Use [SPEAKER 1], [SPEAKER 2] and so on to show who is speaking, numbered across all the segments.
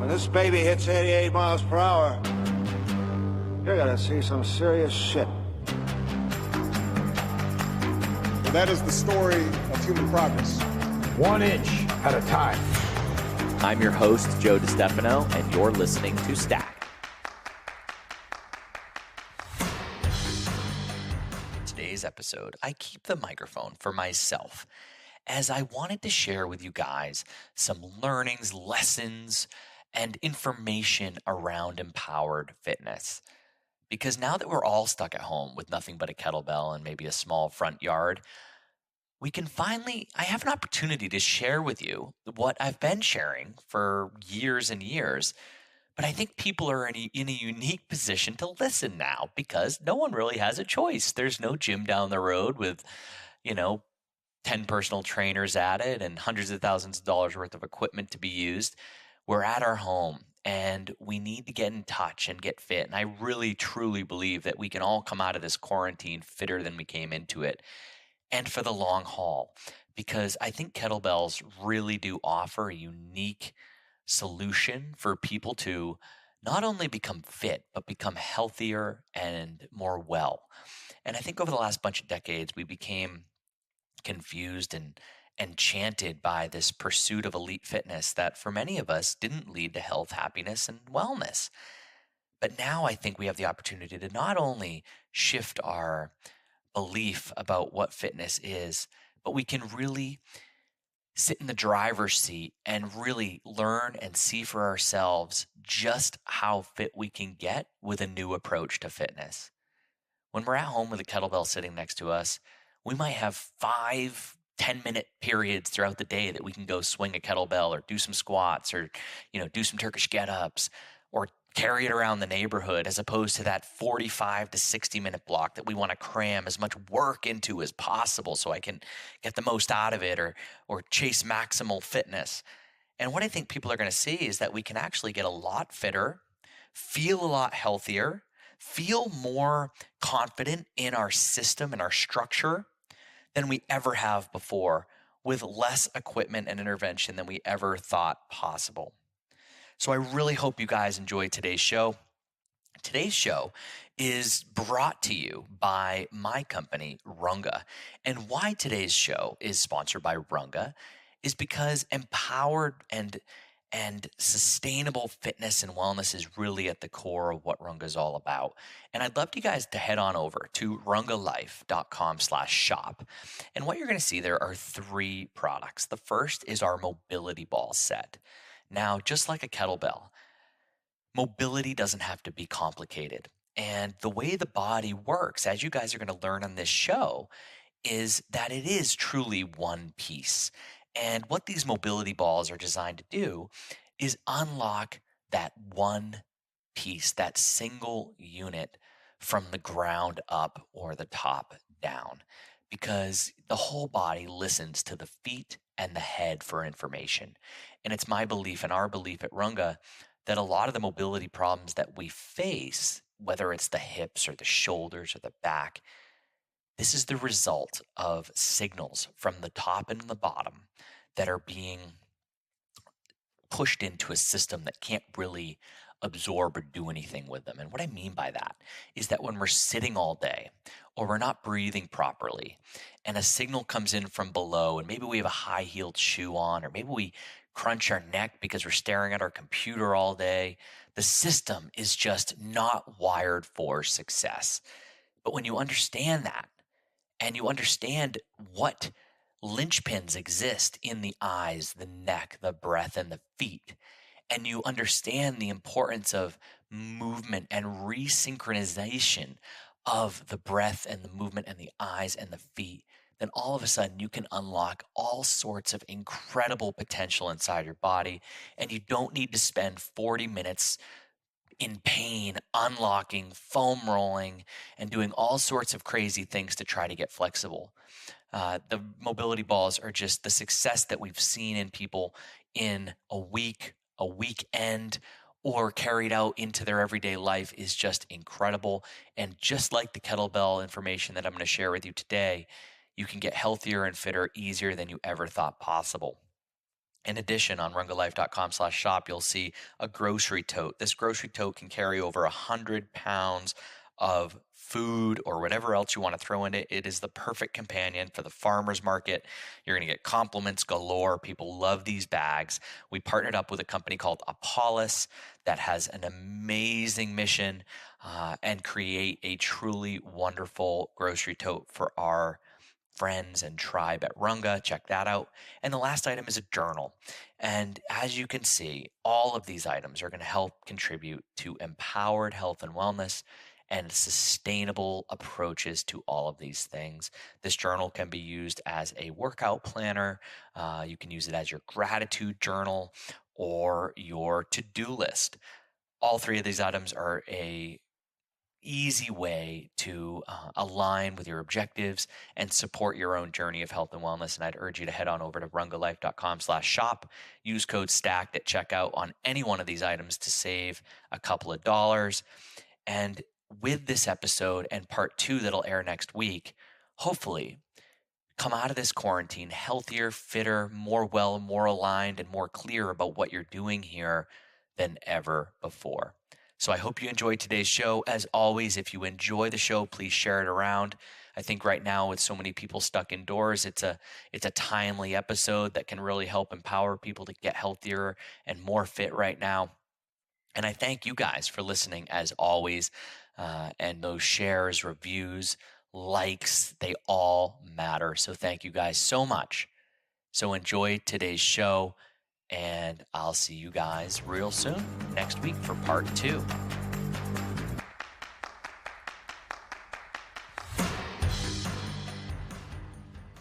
[SPEAKER 1] When this baby hits 88 miles per hour, you're gonna see some serious shit.
[SPEAKER 2] Well, that is the story of human progress.
[SPEAKER 3] 1 inch at a time.
[SPEAKER 4] I'm your host, Joe DiStefano, and you're listening to Stack. Today's episode, I keep the microphone for myself, as I wanted to share with you guys some learnings, lessons, and information around empowered fitness. Because now that we're all stuck at home with nothing but a kettlebell and maybe a small front yard, I have an opportunity to share with you what I've been sharing for years and years. But I think people are in a unique position to listen now because no one really has a choice. There's no gym down the road with, 10 personal trainers at it and hundreds of thousands of dollars worth of equipment to be used. We're at our home and we need to get in touch and get fit. And I really, truly believe that we can all come out of this quarantine fitter than we came into it, and for the long haul, because I think kettlebells really do offer a unique solution for people to not only become fit, but become healthier and more well. And I think over the last bunch of decades, we became confused and enchanted by this pursuit of elite fitness that for many of us didn't lead to health, happiness, and wellness. But now I think we have the opportunity to not only shift our belief about what fitness is, but we can really sit in the driver's seat and really learn and see for ourselves just how fit we can get with a new approach to fitness. When we're at home with a kettlebell sitting next to us, we might have 5 10-minute periods throughout the day that we can go swing a kettlebell or do some squats or, do some Turkish get-ups or carry it around the neighborhood, as opposed to that 45 to 60-minute block that we want to cram as much work into as possible so I can get the most out of it or chase maximal fitness. And what I think people are going to see is that we can actually get a lot fitter, feel a lot healthier, feel more confident in our system and our structure than we ever have before, with less equipment and intervention than we ever thought possible. So I really hope you guys enjoy today's show. Today's show is brought to you by my company, Runga. And why today's show is sponsored by Runga is because empowered and sustainable fitness and wellness is really at the core of what Runga is all about. And I'd love you guys to head on over to rungalife.com/shop. And what you're going to see there are 3 products. The first is our mobility ball set. Now, just like a kettlebell, mobility doesn't have to be complicated. And the way the body works, as you guys are going to learn on this show, is that it is truly one piece. And what these mobility balls are designed to do is unlock that one piece, that single unit from the ground up or the top down, because the whole body listens to the feet and the head for information. And it's my belief and our belief at Runga that a lot of the mobility problems that we face, whether it's the hips or the shoulders or the back, this is the result of signals from the top and the bottom that are being pushed into a system that can't really absorb or do anything with them. And what I mean by that is that when we're sitting all day or we're not breathing properly and a signal comes in from below and maybe we have a high-heeled shoe on or maybe we crunch our neck because we're staring at our computer all day, the system is just not wired for success. But when you understand that and you understand what linchpins exist in the eyes, the neck, the breath, and the feet, and you understand the importance of movement and resynchronization of the breath and the movement and the eyes and the feet, then all of a sudden you can unlock all sorts of incredible potential inside your body, and you don't need to spend 40 minutes in pain, unlocking, foam rolling, and doing all sorts of crazy things to try to get flexible. The mobility balls are just the success that we've seen in people in a week, a weekend, or carried out into their everyday life is just incredible. And just like the kettlebell information that I'm going to share with you today, you can get healthier and fitter easier than you ever thought possible. In addition, on rungalife.com/shop, you'll see a grocery tote. This grocery tote can carry over 100 pounds of food or whatever else you want to throw in it. It is the perfect companion for the farmer's market. You're going to get compliments galore. People love these bags. We partnered up with a company called Apollos that has an amazing mission and create a truly wonderful grocery tote for our friends and tribe at Runga. Check that out. And the last item is a journal. And as you can see, all of these items are going to help contribute to empowered health and wellness and sustainable approaches to all of these things. This journal can be used as a workout planner. You can use it as your gratitude journal or your to-do list. All three of these items are a easy way to align with your objectives and support your own journey of health and wellness. And I'd urge you to head on over to rungalife.com/shop. Use code STACKED at checkout on any one of these items to save a couple of dollars. And with this episode and part 2 that'll air next week, hopefully come out of this quarantine healthier, fitter, more aligned, and more clear about what you're doing here than ever before. So I hope you enjoyed today's show. As always, if you enjoy the show, please share it around. I think right now with so many people stuck indoors, it's a timely episode that can really help empower people to get healthier and more fit right now. And I thank you guys for listening as always. And those shares, reviews, likes, they all matter. So thank you guys so much. So enjoy today's show. And I'll see you guys real soon next week for part 2.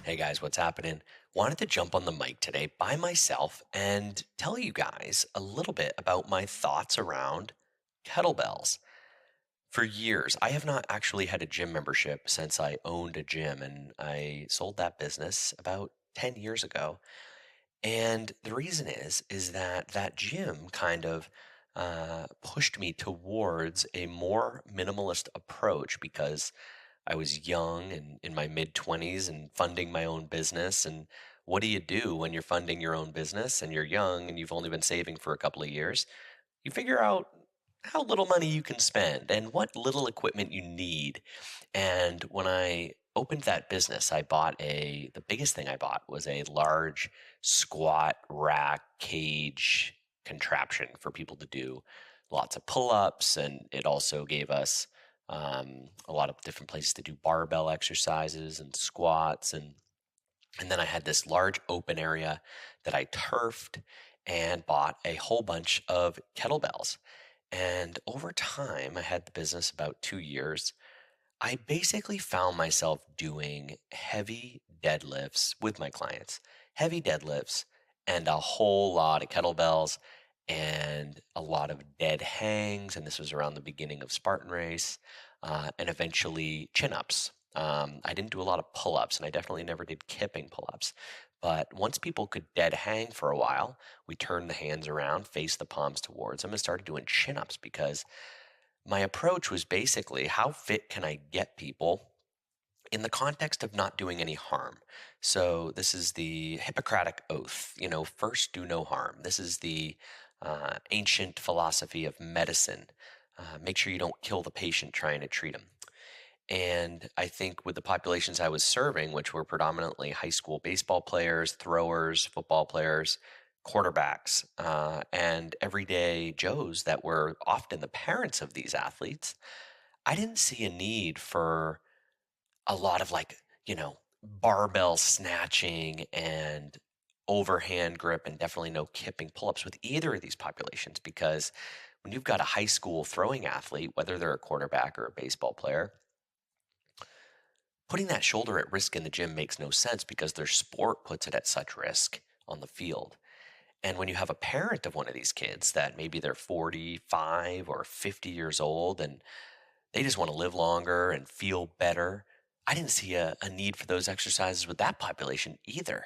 [SPEAKER 4] Hey guys, what's happening? Wanted to jump on the mic today by myself and tell you guys a little bit about my thoughts around kettlebells. For years, I have not actually had a gym membership since I owned a gym, and I sold that business about 10 years ago. And the reason is that gym kind of pushed me towards a more minimalist approach because I was young and in my mid-20s and funding my own business. And what do you do when you're funding your own business and you're young and you've only been saving for a couple of years? You figure out how little money you can spend and what little equipment you need. And when I opened that business, the biggest thing I bought was a large squat rack cage contraption for people to do lots of pull-ups. And it also gave us a lot of different places to do barbell exercises and squats. And then I had this large open area that I turfed and bought a whole bunch of kettlebells. And over time, I had the business about 2 years. I basically found myself doing heavy deadlifts with my clients, heavy deadlifts and a whole lot of kettlebells and a lot of dead hangs. And this was around the beginning of Spartan Race and eventually chin-ups. I didn't do a lot of pull-ups, and I definitely never did kipping pull-ups. But once people could dead hang for a while, we turned the hands around, faced the palms towards them, and started doing chin-ups because my approach was basically how fit can I get people in the context of not doing any harm. So this is the Hippocratic Oath, first do no harm. This is the ancient philosophy of medicine. Make sure you don't kill the patient trying to treat them. And I think with the populations I was serving, which were predominantly high school baseball players, throwers, football players, quarterbacks, and everyday Joes that were often the parents of these athletes, I didn't see a need for a lot of barbell snatching and overhand grip and definitely no kipping pull-ups with either of these populations, because when you've got a high school throwing athlete, whether they're a quarterback or a baseball player, putting that shoulder at risk in the gym makes no sense because their sport puts it at such risk on the field. And when you have a parent of one of these kids that maybe they're 45 or 50 years old and they just want to live longer and feel better, I didn't see a need for those exercises with that population either.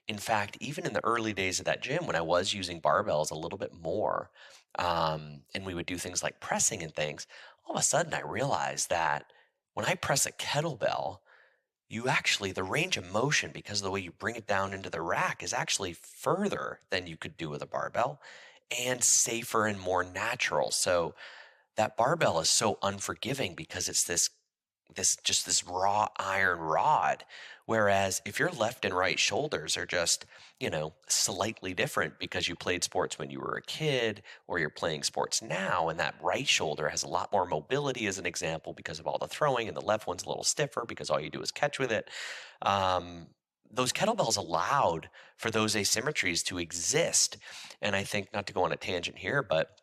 [SPEAKER 4] In fact, even in the early days of that gym, when I was using barbells a little bit more, and we would do things like pressing and things, all of a sudden I realized that when I press a kettlebell, you actually, the range of motion, because of the way you bring it down into the rack, is actually further than you could do with a barbell and safer and more natural. So that barbell is so unforgiving because it's this raw iron rod. Whereas if your left and right shoulders are just, slightly different because you played sports when you were a kid or you're playing sports now, and that right shoulder has a lot more mobility, as an example, because of all the throwing, and the left one's a little stiffer because all you do is catch with it. Those kettlebells allowed for those asymmetries to exist. And I think, not to go on a tangent here, but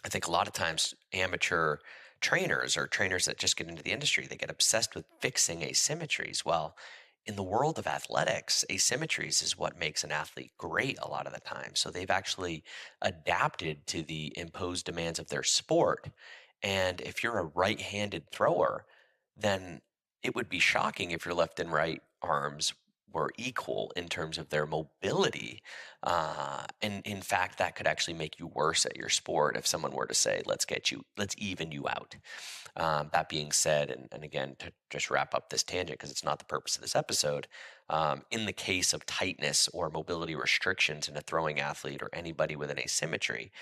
[SPEAKER 4] I think a lot of times amateur trainers or trainers that just get into the industry, they get obsessed with fixing asymmetries. Well, in the world of athletics, asymmetries is what makes an athlete great a lot of the time. So they've actually adapted to the imposed demands of their sport. And if you're a right-handed thrower, then it would be shocking if your left and right arms were equal in terms of their mobility. And in fact, that could actually make you worse at your sport if someone were to say, let's even you out. That being said, and again, to just wrap up this tangent, because it's not the purpose of this episode, in the case of tightness or mobility restrictions in a throwing athlete or anybody with an asymmetry,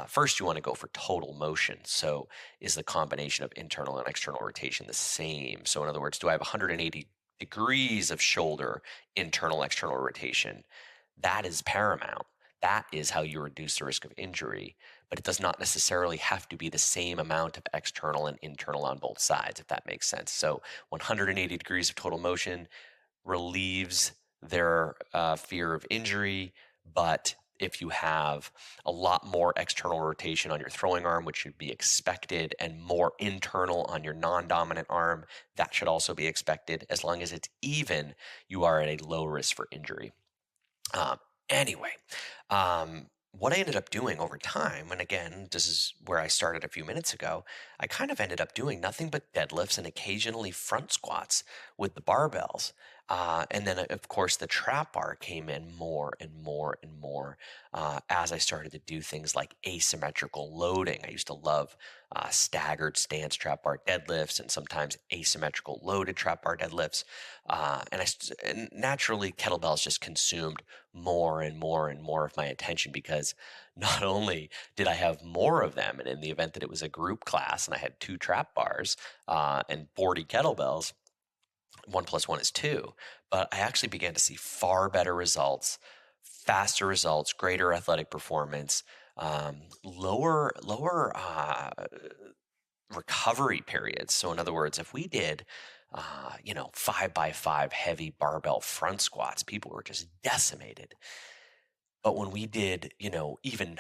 [SPEAKER 4] first you want to go for total motion. So is the combination of internal and external rotation the same? So in other words, do I have 180 degrees of shoulder internal external rotation? That is paramount. That is how you reduce the risk of injury, but it does not necessarily have to be the same amount of external and internal on both sides, if that makes sense. So 180 degrees of total motion relieves their fear of injury, but if you have a lot more external rotation on your throwing arm, which should be expected, and more internal on your non-dominant arm, that should also be expected. As long as it's even, you are at a low risk for injury. Anyway, what I ended up doing over time, and again, this is where I started a few minutes ago, I kind of ended up doing nothing but deadlifts and occasionally front squats with the barbells. And then, of course, the trap bar came in more and more and more as I started to do things like asymmetrical loading. I used to love staggered stance trap bar deadlifts and sometimes asymmetrical loaded trap bar deadlifts. And naturally, kettlebells just consumed more and more and more of my attention because not only did I have more of them, and in the event that it was a group class and I had 2 trap bars and 40 kettlebells, 1 plus 1 is 2, but I actually began to see far better results, faster results, greater athletic performance, lower recovery periods. So in other words, if we did 5x5 heavy barbell front squats, people were just decimated. But when we did, even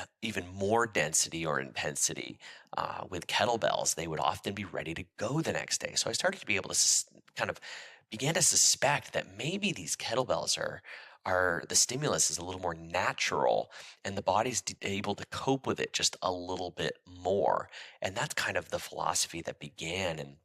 [SPEAKER 4] more density or intensity with kettlebells, they would often be ready to go the next day. So I started to be able to began to suspect that maybe these kettlebells are the stimulus is a little more natural and the body's able to cope with it just a little bit more. And that's kind of the philosophy that began in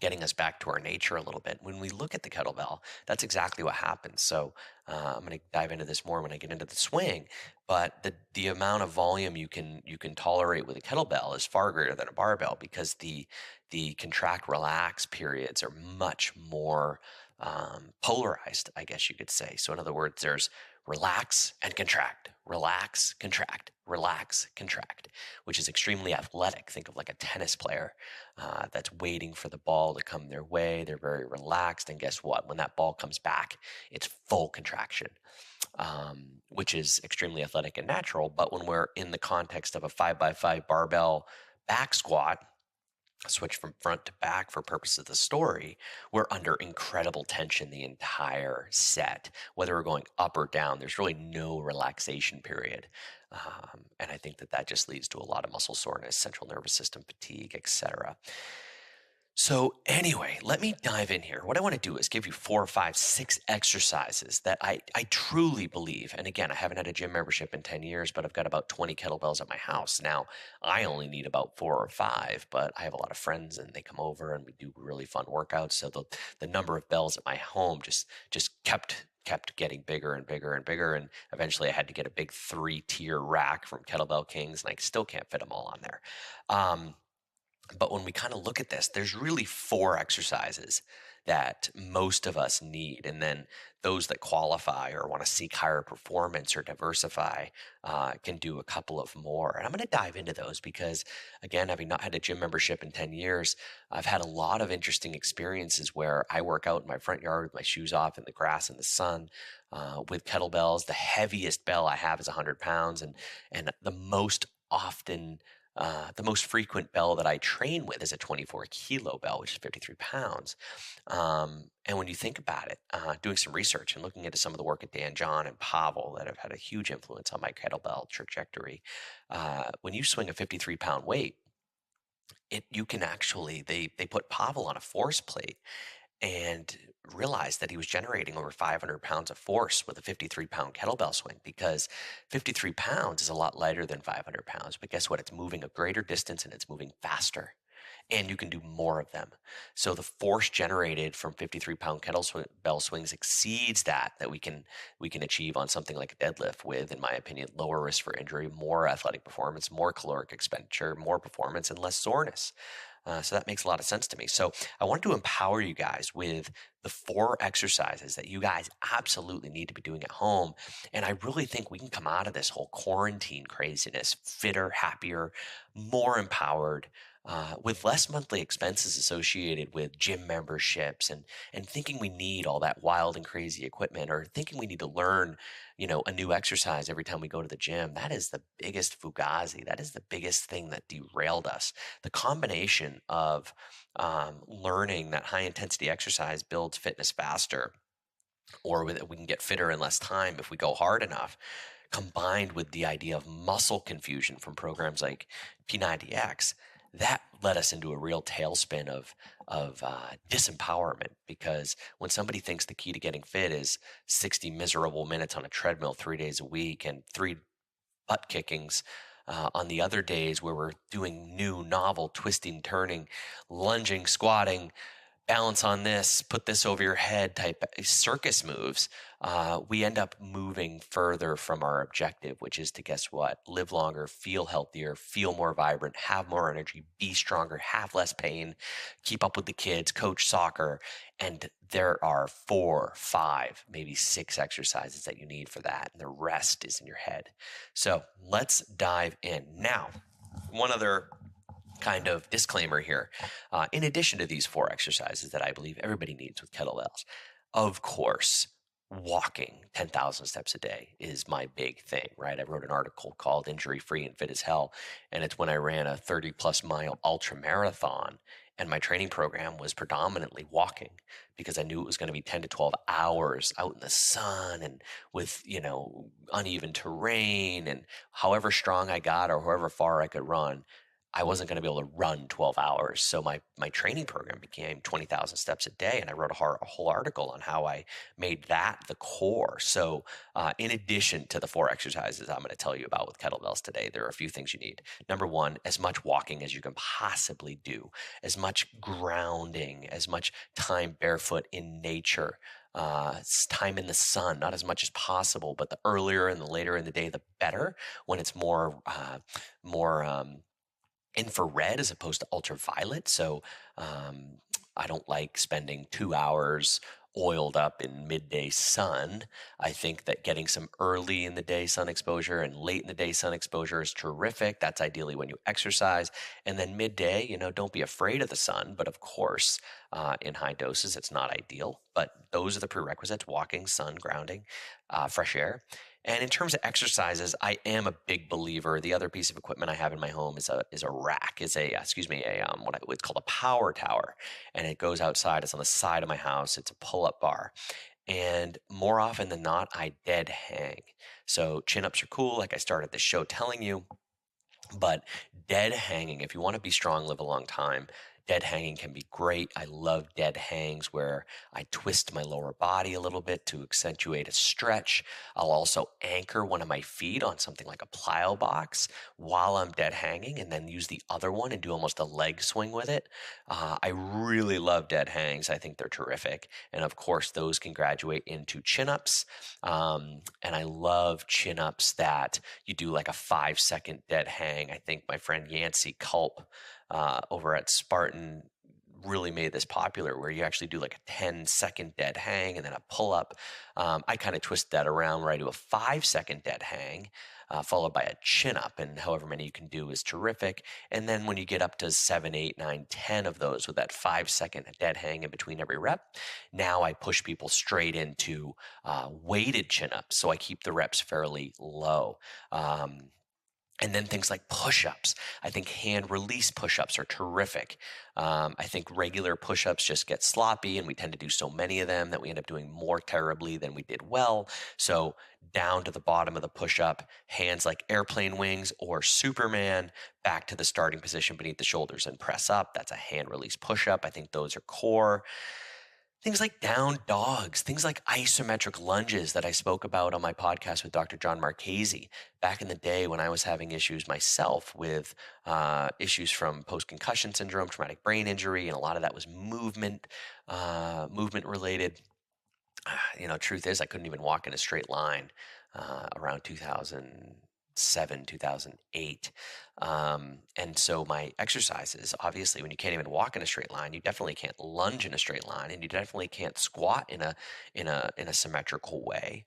[SPEAKER 4] getting us back to our nature a little bit. When we look at the kettlebell, that's exactly what happens. So I'm going to dive into this more when I get into the swing, but the amount of volume you can tolerate with a kettlebell is far greater than a barbell because the contract relax periods are much more polarized, I guess you could say. So in other words, there's relax and contract, relax, contract, relax, contract, which is extremely athletic. Think of like a tennis player that's waiting for the ball to come their way. They're very relaxed. And guess what? When that ball comes back, it's full contraction, which is extremely athletic and natural. But when we're in the context of a 5x5 barbell back squat, switch from front to back for purpose of the story, we're under incredible tension the entire set. Whether we're going up or down, there's really no relaxation period. And I think that just leads to a lot of muscle soreness, central nervous system fatigue, etc. So anyway, let me dive in here. What I want to do is give you 4, 5, 6 exercises that I truly believe. And again, I haven't had a gym membership in 10 years, but I've got about 20 kettlebells at my house. Now, I only need about 4 or 5, but I have a lot of friends and they come over and we do really fun workouts. So the number of bells at my home just kept getting bigger and bigger and bigger. And eventually I had to get a big 3-tier rack from Kettlebell Kings and I still can't fit them all on there. But when we kind of look at this, there's really 4 exercises that most of us need. And then those that qualify or want to seek higher performance or diversify can do a couple of more. And I'm going to dive into those because, again, having not had a gym membership in 10 years, I've had a lot of interesting experiences where I work out in my front yard with my shoes off in the grass in the sun with kettlebells. The heaviest bell I have is 100 pounds. And the most frequent bell that I train with is a 24 kilo bell, which is 53 pounds. And when you think about it, doing some research and looking into some of the work of Dan John and Pavel that have had a huge influence on my kettlebell trajectory, when you swing a 53-pound weight, you can actually, they put Pavel on a force plate and realized that he was generating over 500 pounds of force with a 53-pound kettlebell swing, because 53 pounds is a lot lighter than 500 pounds. But guess what? It's moving a greater distance and it's moving faster. And you can do more of them. So the force generated from 53-pound kettlebell swings exceeds that we can achieve on something like a deadlift with, in my opinion, lower risk for injury, more athletic performance, more caloric expenditure, more performance, and less soreness. So that makes a lot of sense to me. So I wanted to empower you guys with the 4 exercises that you guys absolutely need to be doing at home. And I really think we can come out of this whole quarantine craziness fitter, happier, more empowered, with less monthly expenses associated with gym memberships and thinking we need all that wild and crazy equipment, or thinking we need to learn, a new exercise every time we go to the gym. That is the biggest fugazi. That is the biggest thing that derailed us. The combination of learning that high intensity exercise builds fitness faster, or we can get fitter in less time if we go hard enough, combined with the idea of muscle confusion from programs like P90X, that led us into a real tailspin of disempowerment. Because when somebody thinks the key to getting fit is 60 miserable minutes on a treadmill 3 days a week and 3 butt kickings on the other days where we're doing new, novel, twisting, turning, lunging, squatting, balance on this, put this over your head type circus moves, we end up moving further from our objective, which is to, guess what? Live longer, feel healthier, feel more vibrant, have more energy, be stronger, have less pain, keep up with the kids, coach soccer. And there are 4, 5, maybe 6 exercises that you need for that. And the rest is in your head. So let's dive in. Now, one other kind of disclaimer here. In addition to these 4 exercises that I believe everybody needs with kettlebells, of course, walking 10,000 steps a day is my big thing, right? I wrote an article called Injury Free and Fit as Hell, and it's when I ran a 30-plus mile ultra marathon, and my training program was predominantly walking, because I knew it was going to be 10 to 12 hours out in the sun and with, uneven terrain, and however strong I got or however far I could run, I wasn't going to be able to run 12 hours. So my training program became 20,000 steps a day. And I wrote a whole article on how I made that the core. So in addition to the 4 exercises I'm going to tell you about with kettlebells today, there are a few things you need. Number 1, as much walking as you can possibly do, as much grounding, as much time barefoot in nature, time in the sun, not as much as possible, but the earlier and the later in the day, the better, when it's more infrared as opposed to ultraviolet. So I don't like spending 2 hours oiled up in midday sun. I think that getting some early in the day sun exposure and late in the day sun exposure is terrific. That's ideally when you exercise. And then midday, don't be afraid of the sun. But of course, in high doses, it's not ideal. But those are the prerequisites: walking, sun, grounding, fresh air. And in terms of exercises, I am a big believer. The other piece of equipment I have in my home is a rack. It's what's called a power tower, and it goes outside. It's on the side of my house. It's a pull-up bar, and more often than not, I dead hang. So chin-ups are cool, like I started the show telling you, but dead hanging, if you want to be strong, live a long time, dead hanging can be great. I love dead hangs where I twist my lower body a little bit to accentuate a stretch. I'll also anchor one of my feet on something like a plyo box while I'm dead hanging, and then use the other one and do almost a leg swing with it. I really love dead hangs. I think they're terrific. And of course, those can graduate into chin-ups. And I love chin-ups that you do like a 5-second dead hang. I think my friend Yancey Culp over at Spartan really made this popular, where you actually do like a 10-second dead hang and then a pull up. I kind of twist that around where I do a 5-second dead hang, followed by a chin up, and however many you can do is terrific. And then when you get up to 7, 8, 9, 10 of those with that 5-second dead hang in between every rep, now I push people straight into weighted chin ups. So I keep the reps fairly low. And then things like push-ups. I think hand release push-ups are terrific. I think regular push-ups just get sloppy, and we tend to do so many of them that we end up doing more terribly than we did well. So down to the bottom of the push-up, hands like airplane wings or Superman, back to the starting position beneath the shoulders and press up. That's a hand release push-up. I think those are core. Things like down dogs, things like isometric lunges that I spoke about on my podcast with Dr. John Marchese back in the day when I was having issues myself with issues from post-concussion syndrome, traumatic brain injury, and a lot of that was movement related. Truth is I couldn't even walk in a straight line around 2007, 2008. And so my exercises, obviously, when you can't even walk in a straight line, you definitely can't lunge in a straight line, and you definitely can't squat in a symmetrical way.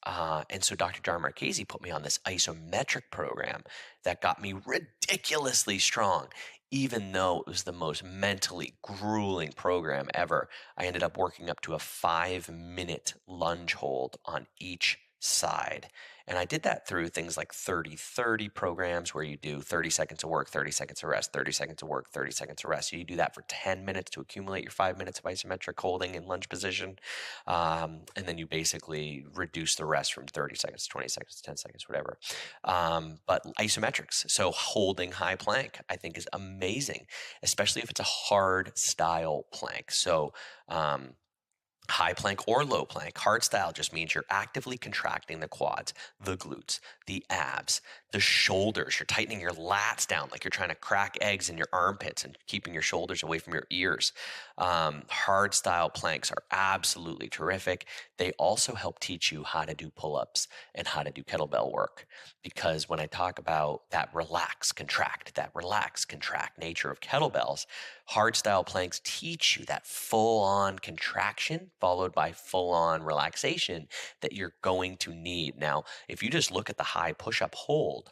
[SPEAKER 4] And so Dr. John Marchese put me on this isometric program that got me ridiculously strong. Even though it was the most mentally grueling program ever, I ended up working up to a 5-minute lunge hold on each side. And I did that through things like 30-30 programs, where you do 30 seconds of work, 30 seconds of rest, 30 seconds of work, 30 seconds of rest. So you do that for 10 minutes to accumulate your 5 minutes of isometric holding in lunge position. And then you basically reduce the rest from 30 seconds to 20 seconds to 10 seconds, whatever. But isometrics, so holding high plank, I think is amazing, especially if it's a hard style plank. So high plank or low plank. Hard style just means you're actively contracting the quads, the glutes, the abs, the shoulders. You're tightening your lats down like you're trying to crack eggs in your armpits and keeping your shoulders away from your ears. Hard style planks are absolutely terrific. They also help teach you how to do pull-ups and how to do kettlebell work. Because when I talk about that relax, contract nature of kettlebells, hard style planks teach you that full-on contraction followed by full-on relaxation that you're going to need. Now, if you just look at the high push-up hold,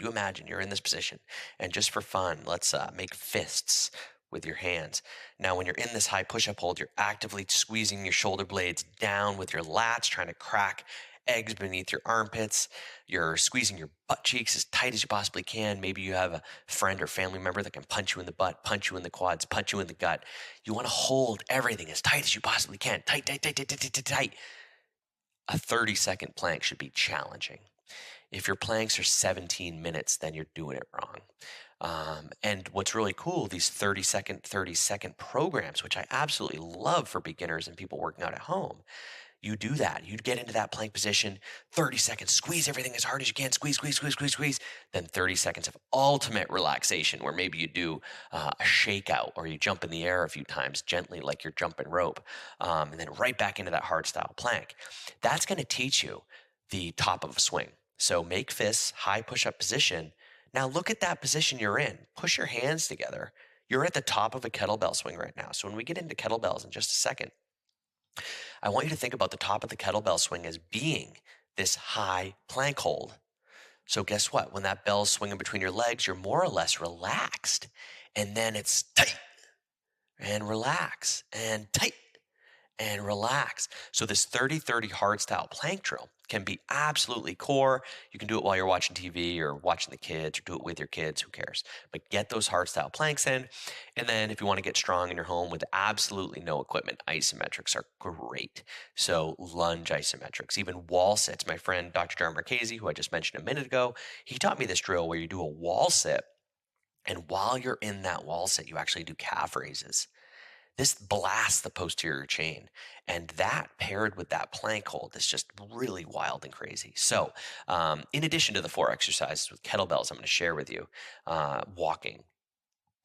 [SPEAKER 4] you imagine you're in this position, and just for fun, let's make fists with your hands. Now, when you're in this high push-up hold, you're actively squeezing your shoulder blades down with your lats, trying to crack eggs beneath your armpits. You're squeezing your butt cheeks as tight as you possibly can. Maybe you have a friend or family member that can punch you in the butt, punch you in the quads, punch you in the gut. You want to hold everything as tight as you possibly can. Tight, tight, tight, tight, tight, tight, tight. A 30-second plank should be challenging. If your planks are 17 minutes, then you're doing it wrong. And what's really cool, these 30-second programs, which I absolutely love for beginners and people working out at home, you do that. You get into that plank position, 30 seconds, squeeze everything as hard as you can, squeeze. Then 30 seconds of ultimate relaxation, where maybe you do a shakeout or you jump in the air a few times gently like you're jumping rope, and then right back into that hard style plank. That's going to teach you the top of a swing. So make fists, high push-up position. Now look at that position you're in. Push your hands together. You're at the top of a kettlebell swing right now. So when we get into kettlebells in just a second, I want you to think about the top of the kettlebell swing as being this high plank hold. So guess what? When that bell's swinging between your legs, you're more or less relaxed. And then it's tight and relax and tight and relax. So this 30-30 hard style plank drill can be absolutely core. You can do it while you're watching TV or watching the kids, or do it with your kids, who cares? But get those hard style planks in. And then if you want to get strong in your home with absolutely no equipment, isometrics are great. So lunge isometrics, even wall sits. My friend, Dr. John Marchese, who I just mentioned a minute ago, he taught me this drill where you do a wall sit. And while you're in that wall sit, you actually do calf raises. This blasts the posterior chain, and that paired with that plank hold is just really wild and crazy. So in addition to the 4 exercises with kettlebells I'm going to share with you, walking,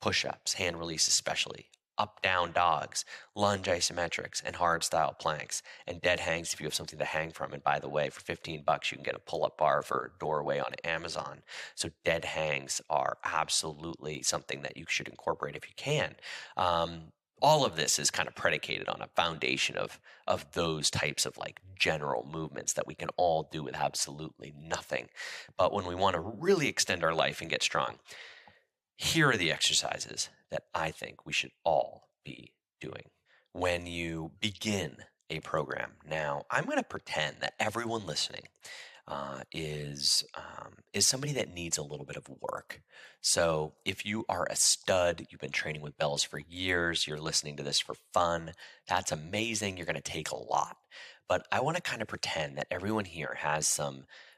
[SPEAKER 4] push-ups, hand release especially, up-down dogs, lunge isometrics, and hard-style planks, and dead hangs if you have something to hang from. And by the way, for $15, you can get a pull-up bar for a doorway on Amazon. So dead hangs are absolutely something that you should incorporate if you can. All of this is kind of predicated on a foundation of those types of like general movements that we can all do with absolutely nothing. But when we want to really extend our life and get strong, here are the exercises that I think we should all be doing when you begin a program. Now, I'm going to pretend that everyone listening is somebody that needs a little bit of work. So if you are a stud, you've been training with bells for years, you're listening to this for fun, that's amazing. You're going to take a lot. But I want to kind of pretend that everyone here has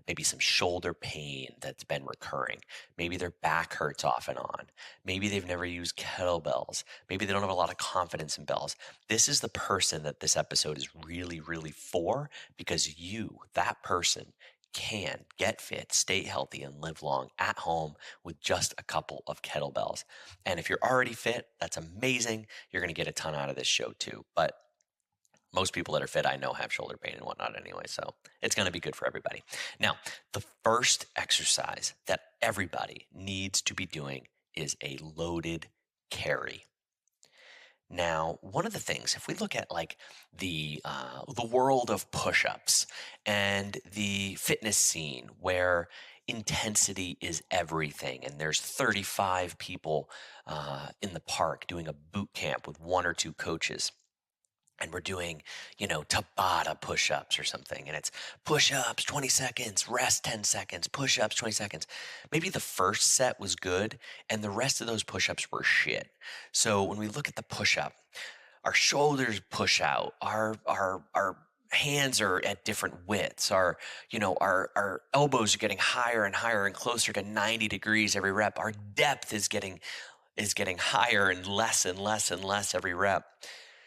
[SPEAKER 4] maybe some shoulder pain that's been recurring. Maybe their back hurts off and on. Maybe they've never used kettlebells. Maybe they don't have a lot of confidence in bells. This is the person that this episode is really, really for, because you, that person, can get fit, stay healthy, and live long at home with just a couple of kettlebells. And if you're already fit, that's amazing. You're going to get a ton out of this show too. But most people that are fit, I know, have shoulder pain and whatnot anyway, so it's going to be good for everybody. Now, the first exercise that everybody needs to be doing is a loaded carry. Now, one of the things, if we look at like the world of push-ups and the fitness scene where intensity is everything, and there's 35 people in the park doing a boot camp with one or two coaches, and we're doing, Tabata push-ups or something, and it's push-ups 20 seconds, rest 10 seconds, push-ups 20 seconds. Maybe the first set was good, and the rest of those push-ups were shit. So when we look at the push-up, our shoulders push out, our hands are at different widths, our elbows are getting higher and higher and closer to 90 degrees every rep. Our depth is getting higher and less every rep.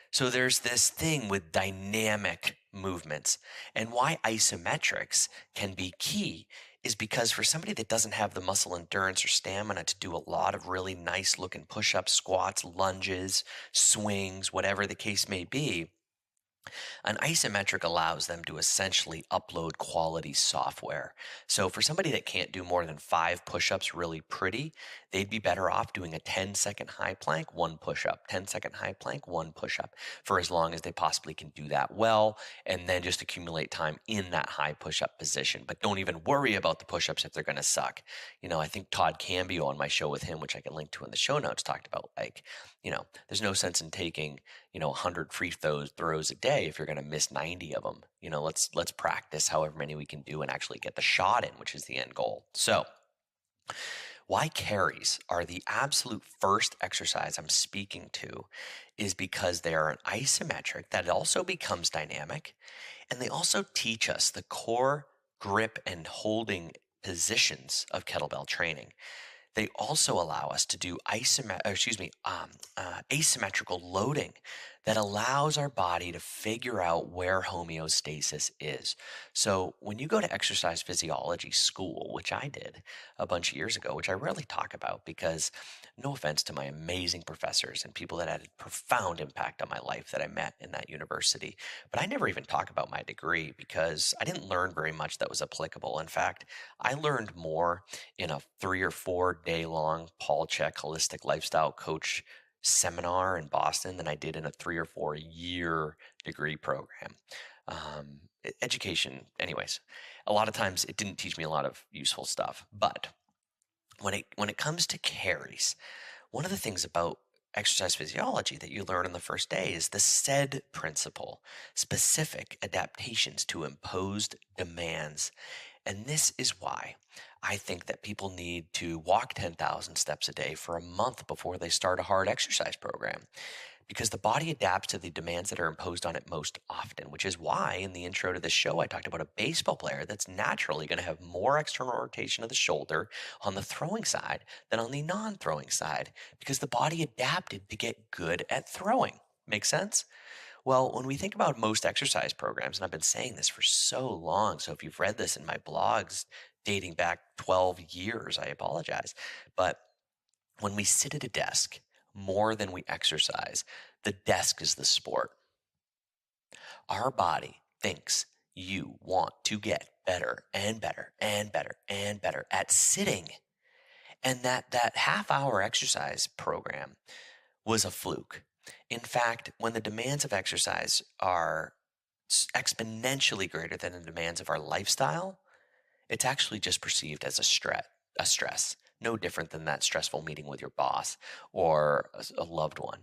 [SPEAKER 4] So there's this thing with dynamic movements, and why isometrics can be key is because for somebody that doesn't have the muscle endurance or stamina to do a lot of really nice looking push-ups, squats, lunges, swings, whatever the case may be, an isometric allows them to essentially upload quality software. So for somebody that can't do more than 5 push-ups really pretty, they'd be better off doing a 10-second high plank, 1 push-up, 10-second high plank, 1 push-up, for as long as they possibly can do that well, and then just accumulate time in that high push-up position. But don't even worry about the push-ups if they're going to suck. I think Todd Cambio on my show with him, which I can link to in the show notes, talked about there's no sense in taking 100 free throws a day if you're going to miss 90 of them. Let's practice however many we can do and actually get the shot in, which is the end goal. So why carries are the absolute first exercise I'm speaking to is because they are an isometric that also becomes dynamic, and they also teach us the core grip and holding positions of kettlebell training. They also allow us to do asymmetrical loading that allows our body to figure out where homeostasis is. So when you go to exercise physiology school, which I did a bunch of years ago, which I rarely talk about because, no offense to my amazing professors and people that had a profound impact on my life that I met in that university, but I never even talk about my degree because I didn't learn very much that was applicable. In fact, I learned more in a 3 or 4 day long Paul Chek holistic lifestyle coach seminar in Boston than I did in a 3 or 4 year degree program. Education, anyways, a lot of times it didn't teach me a lot of useful stuff. But when it comes to carries, one of the things about exercise physiology that you learn on the first day is the SAID principle, specific adaptations to imposed demands. And this is why I think that people need to walk 10,000 steps a day for a month before they start a hard exercise program, because the body adapts to the demands that are imposed on it most often, which is why in the intro to this show, I talked about a baseball player that's naturally going to have more external rotation of the shoulder on the throwing side than on the non-throwing side, because the body adapted to get good at throwing. Make sense? Well, when we think about most exercise programs, and I've been saying this for so long, so if you've read this in my blogs dating back 12 years, I apologize. But when we sit at a desk, more than we exercise, the desk is the sport. Our body thinks you want to get better and better and better and better at sitting. And that half-hour exercise program was a fluke. In fact, when the demands of exercise are exponentially greater than the demands of our lifestyle, it's actually just perceived as a stress, no different than that stressful meeting with your boss or a loved one.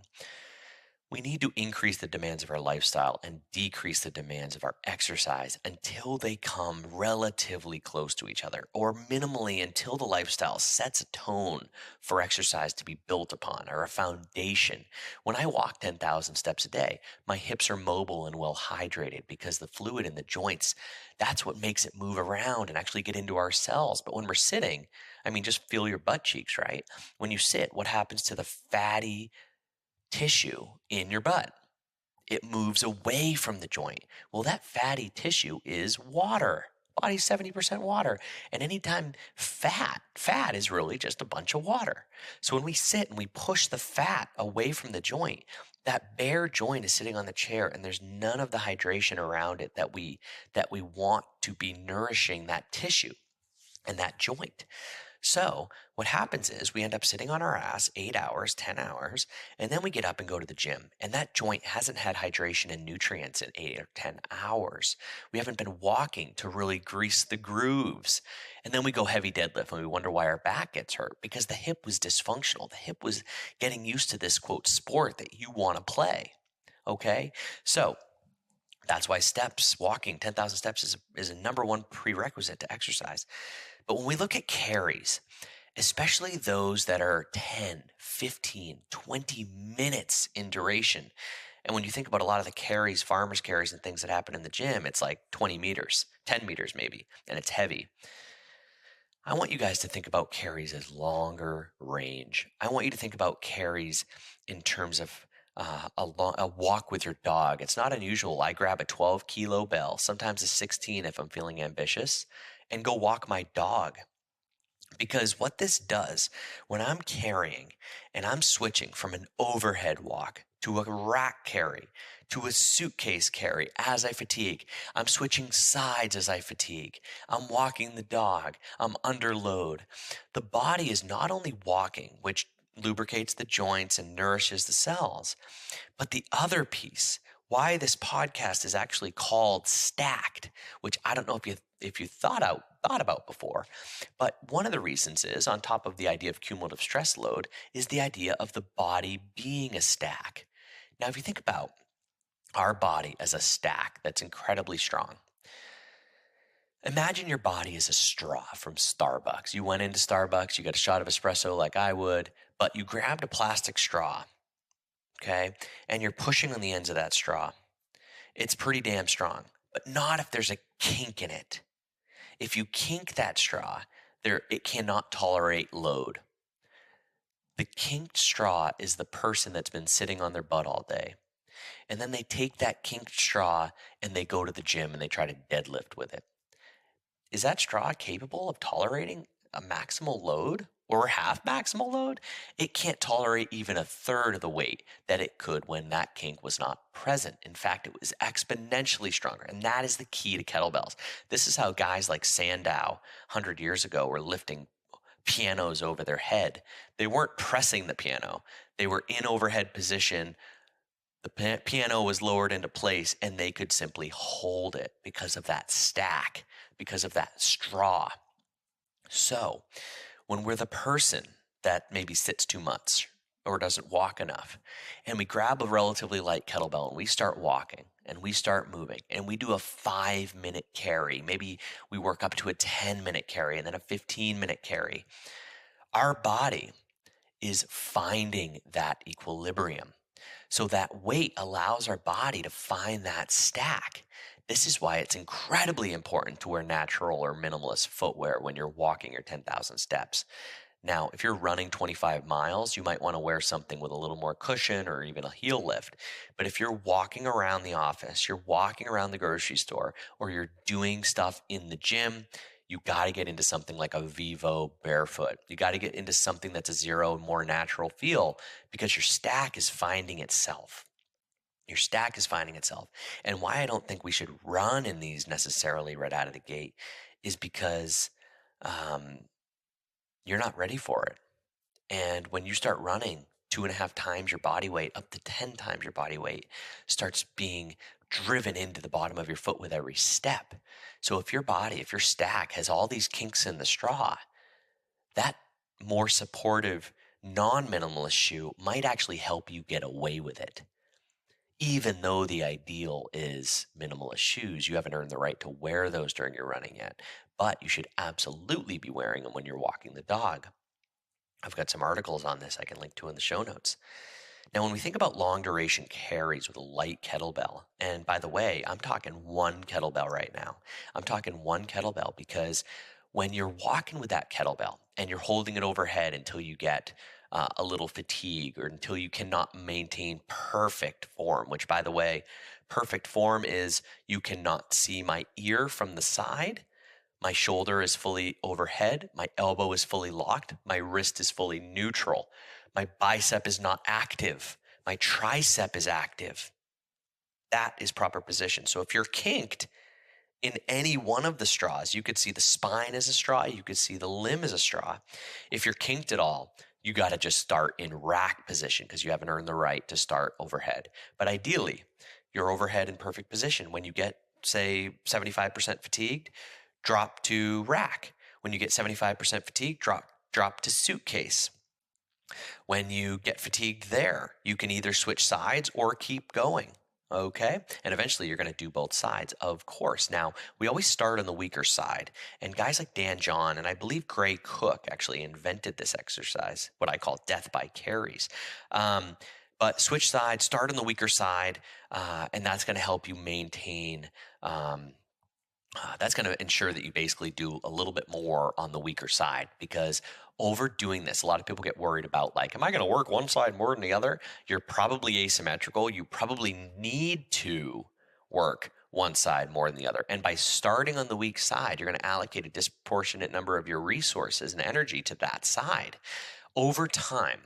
[SPEAKER 4] We need to increase the demands of our lifestyle and decrease the demands of our exercise until they come relatively close to each other, or minimally until the lifestyle sets a tone for exercise to be built upon, or a foundation. When I walk 10,000 steps a day, my hips are mobile and well hydrated because the fluid in the joints, that's what makes it move around and actually get into our cells. But when we're sitting, I mean, just feel your butt cheeks, right? When you sit, what happens to the fatty tissue in your butt? It moves away from the joint. Well, that fatty tissue is water. Body's 70% water. And anytime fat is really just a bunch of water. So when we sit and we push the fat away from the joint, that bare joint is sitting on the chair and there's none of the hydration around it that we want to be nourishing that tissue and that joint. So what happens is we end up sitting on our ass 8 hours, 10 hours, and then we get up and go to the gym. And that joint hasn't had hydration and nutrients in 8 or 10 hours. We haven't been walking to really grease the grooves. And then we go heavy deadlift and we wonder why our back gets hurt, because the hip was dysfunctional. The hip was getting used to this, quote, sport that you want to play. Okay? So that's why walking 10,000 steps is a number one prerequisite to exercise. But when we look at carries, especially those that are 10, 15, 20 minutes in duration, and when you think about a lot of the carries, farmers carries and things that happen in the gym, it's like 20 meters, 10 meters maybe, and it's heavy. I want you guys to think about carries as longer range. I want you to think about carries in terms of a walk with your dog. It's not unusual. I grab a 12-kilo bell, sometimes a 16 if I'm feeling ambitious, and go walk my dog. Because what this does, when I'm carrying and I'm switching from an overhead walk to a rack carry to a suitcase carry as I fatigue, I'm switching sides as I fatigue, I'm walking the dog, I'm under load. The body is not only walking, which lubricates the joints and nourishes the cells, but the other piece, why this podcast is actually called Stacked, which I don't know if you thought about before, but one of the reasons is, on top of the idea of cumulative stress load, is the idea of the body being a stack. Now, if you think about our body as a stack that's incredibly strong, imagine your body as a straw from Starbucks. You went into Starbucks, you got a shot of espresso like I would, but you grabbed a plastic straw, okay, and you're pushing on the ends of that straw. It's pretty damn strong, but not if there's a kink in it. If you kink that straw, it cannot tolerate load. The kinked straw is the person that's been sitting on their butt all day. And then they take that kinked straw and they go to the gym and they try to deadlift with it. Is that straw capable of tolerating a maximal load or half maximal load? It can't tolerate even a third of the weight that it could when that kink was not present. In fact, it was exponentially stronger. And that is the key to kettlebells. This is how guys like Sandow 100 years ago were lifting pianos over their head. They weren't pressing the piano. They were in overhead position. The piano was lowered into place and they could simply hold it because of that stack, because of that straw. So when we're the person that maybe sits too much or doesn't walk enough, and we grab a relatively light kettlebell and we start walking and we start moving and we do a 5-minute carry, maybe we work up to a 10-minute carry and then a 15-minute carry, our body is finding that equilibrium. So that weight allows our body to find that stack. This is why it's incredibly important to wear natural or minimalist footwear when you're walking your 10,000 steps. Now, if you're running 25 miles, you might want to wear something with a little more cushion or even a heel lift. But if you're walking around the office, you're walking around the grocery store, or you're doing stuff in the gym, you got to get into something like a Vivo barefoot. You got to get into something that's a zero, more natural feel, because your stack is finding itself. Your stack is finding itself. And why I don't think we should run in these necessarily right out of the gate is because you're not ready for it. And when you start running 2.5 times your body weight, up to 10 times your body weight, starts being driven into the bottom of your foot with every step. So if your stack has all these kinks in the straw, that more supportive, non-minimalist shoe might actually help you get away with it. Even though the ideal is minimalist shoes, you haven't earned the right to wear those during your running yet. But you should absolutely be wearing them when you're walking the dog. I've got some articles on this I can link to in the show notes. Now, when we think about long duration carries with a light kettlebell, and by the way, I'm talking one kettlebell right now. I'm talking one kettlebell because when you're walking with that kettlebell and you're holding it overhead until you get a little fatigue or until you cannot maintain perfect form, which by the way, perfect form is you cannot see my ear from the side. My shoulder is fully overhead. My elbow is fully locked. My wrist is fully neutral. My bicep is not active. My tricep is active. That is proper position. So if you're kinked in any one of the straws, you could see the spine as a straw. You could see the limb as a straw. If you're kinked at all, you got to just start in rack position because you haven't earned the right to start overhead. But ideally, you're overhead in perfect position. When you get, say, 75% fatigued, drop to rack. When you get 75% fatigued, drop to suitcase. When you get fatigued there, you can either switch sides or keep going. Okay. And eventually you're going to do both sides, of course. Now, we always start on the weaker side. And guys like Dan John, and I believe Gray Cook actually invented this exercise, what I call death by carries. But switch sides, start on the weaker side, and that's going to help you maintain that's going to ensure that you basically do a little bit more on the weaker side, because overdoing this, a lot of people get worried about, like, am I going to work one side more than the other? You're probably asymmetrical. You probably need to work one side more than the other. And by starting on the weak side, you're going to allocate a disproportionate number of your resources and energy to that side. Over time,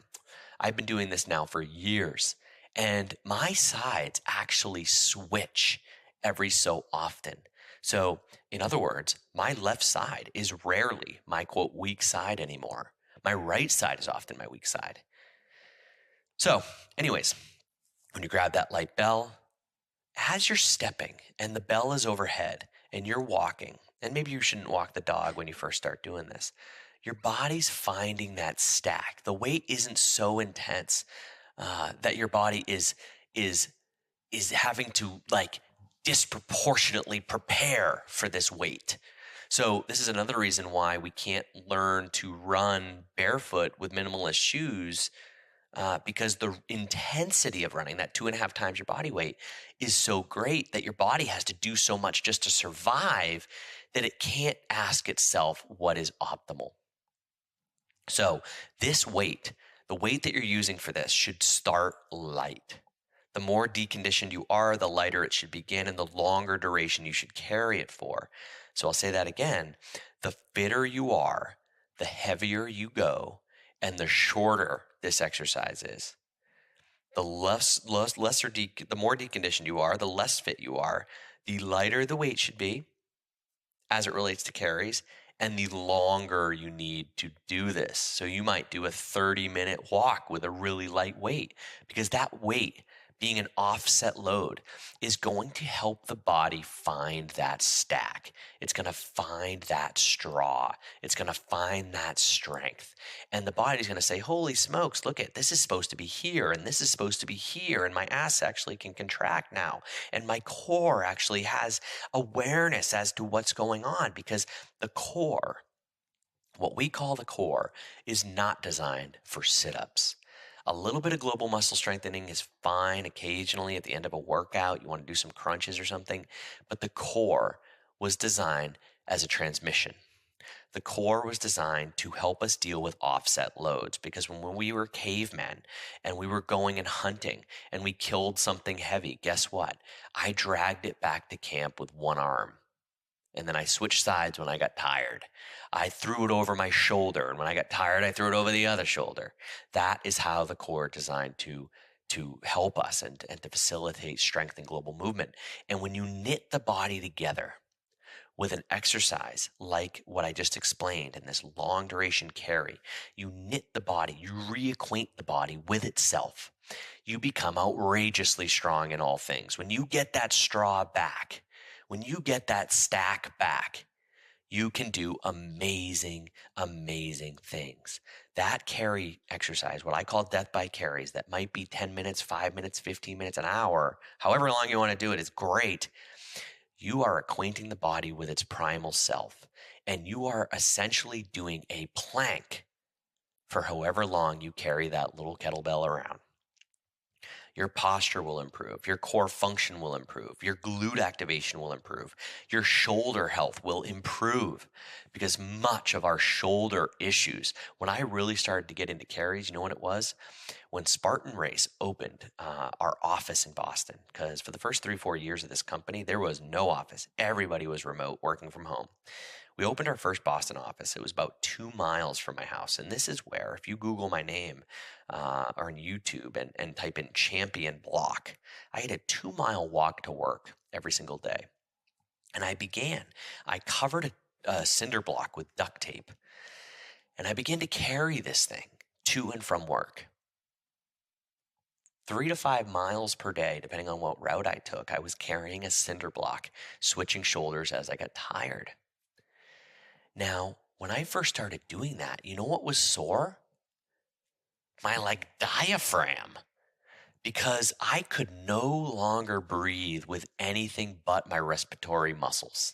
[SPEAKER 4] I've been doing this now for years, and my sides actually switch every so often. So, in other words, my left side is rarely my, quote, weak side anymore. My right side is often my weak side. So, anyways, when you grab that light bell, as you're stepping and the bell is overhead and you're walking, and maybe you shouldn't walk the dog when you first start doing this, your body's finding that stack. The weight isn't so intense that your body is having to, like, disproportionately prepare for this weight. So this is another reason why we can't learn to run barefoot with minimalist shoes, because the intensity of running, that 2.5 times your body weight, is so great that your body has to do so much just to survive that it can't ask itself what is optimal. So this weight, the weight that you're using for this, should start light. The more deconditioned you are, the lighter it should begin, and the longer duration you should carry it for. So I'll say that again. The fitter you are, the heavier you go, and the shorter this exercise is. The the more deconditioned you are, the less fit you are, the lighter the weight should be as it relates to carries, and the longer you need to do this. So you might do a 30-minute walk with a really light weight, because that weight, being an offset load, is going to help the body find that stack. It's going to find that straw. It's going to find that strength. And the body's going to say, holy smokes, look at this, is supposed to be here, and this is supposed to be here, and my ass actually can contract now. And my core actually has awareness as to what's going on, because the core, what we call the core, is not designed for sit-ups. A little bit of global muscle strengthening is fine occasionally at the end of a workout. You want to do some crunches or something. But the core was designed as a transmission. The core was designed to help us deal with offset loads, because when we were cavemen and we were going and hunting and we killed something heavy, guess what? I dragged it back to camp with one arm. And then I switched sides when I got tired. I threw it over my shoulder, and when I got tired, I threw it over the other shoulder. That is how the core is designed to help us and to facilitate strength and global movement. And when you knit the body together with an exercise like what I just explained in this long duration carry, you knit the body, you reacquaint the body with itself. You become outrageously strong in all things. When you get that straw back, when you get that stack back, you can do amazing, amazing things. That carry exercise, what I call death by carries, that might be 10 minutes, 5 minutes, 15 minutes, an hour, however long you want to do it is great. You are acquainting the body with its primal self, and you are essentially doing a plank for however long you carry that little kettlebell around. Your posture will improve. Your core function will improve. Your glute activation will improve. Your shoulder health will improve, because much of our shoulder issues, when I really started to get into carries, you know what it was? When Spartan Race opened our office in Boston, because for the first 3-4 years of this company, there was no office. Everybody was remote, working from home. We opened our first Boston office. It was about 2 miles from my house. And this is where, if you Google my name or on YouTube and type in champion block, I had a 2-mile walk to work every single day. And I covered a cinder block with duct tape. And I began to carry this thing to and from work. 3 to 5 miles per day, depending on what route I took, I was carrying a cinder block, switching shoulders as I got tired. Now, when I first started doing that, you know what was sore? My diaphragm, because I could no longer breathe with anything but my respiratory muscles.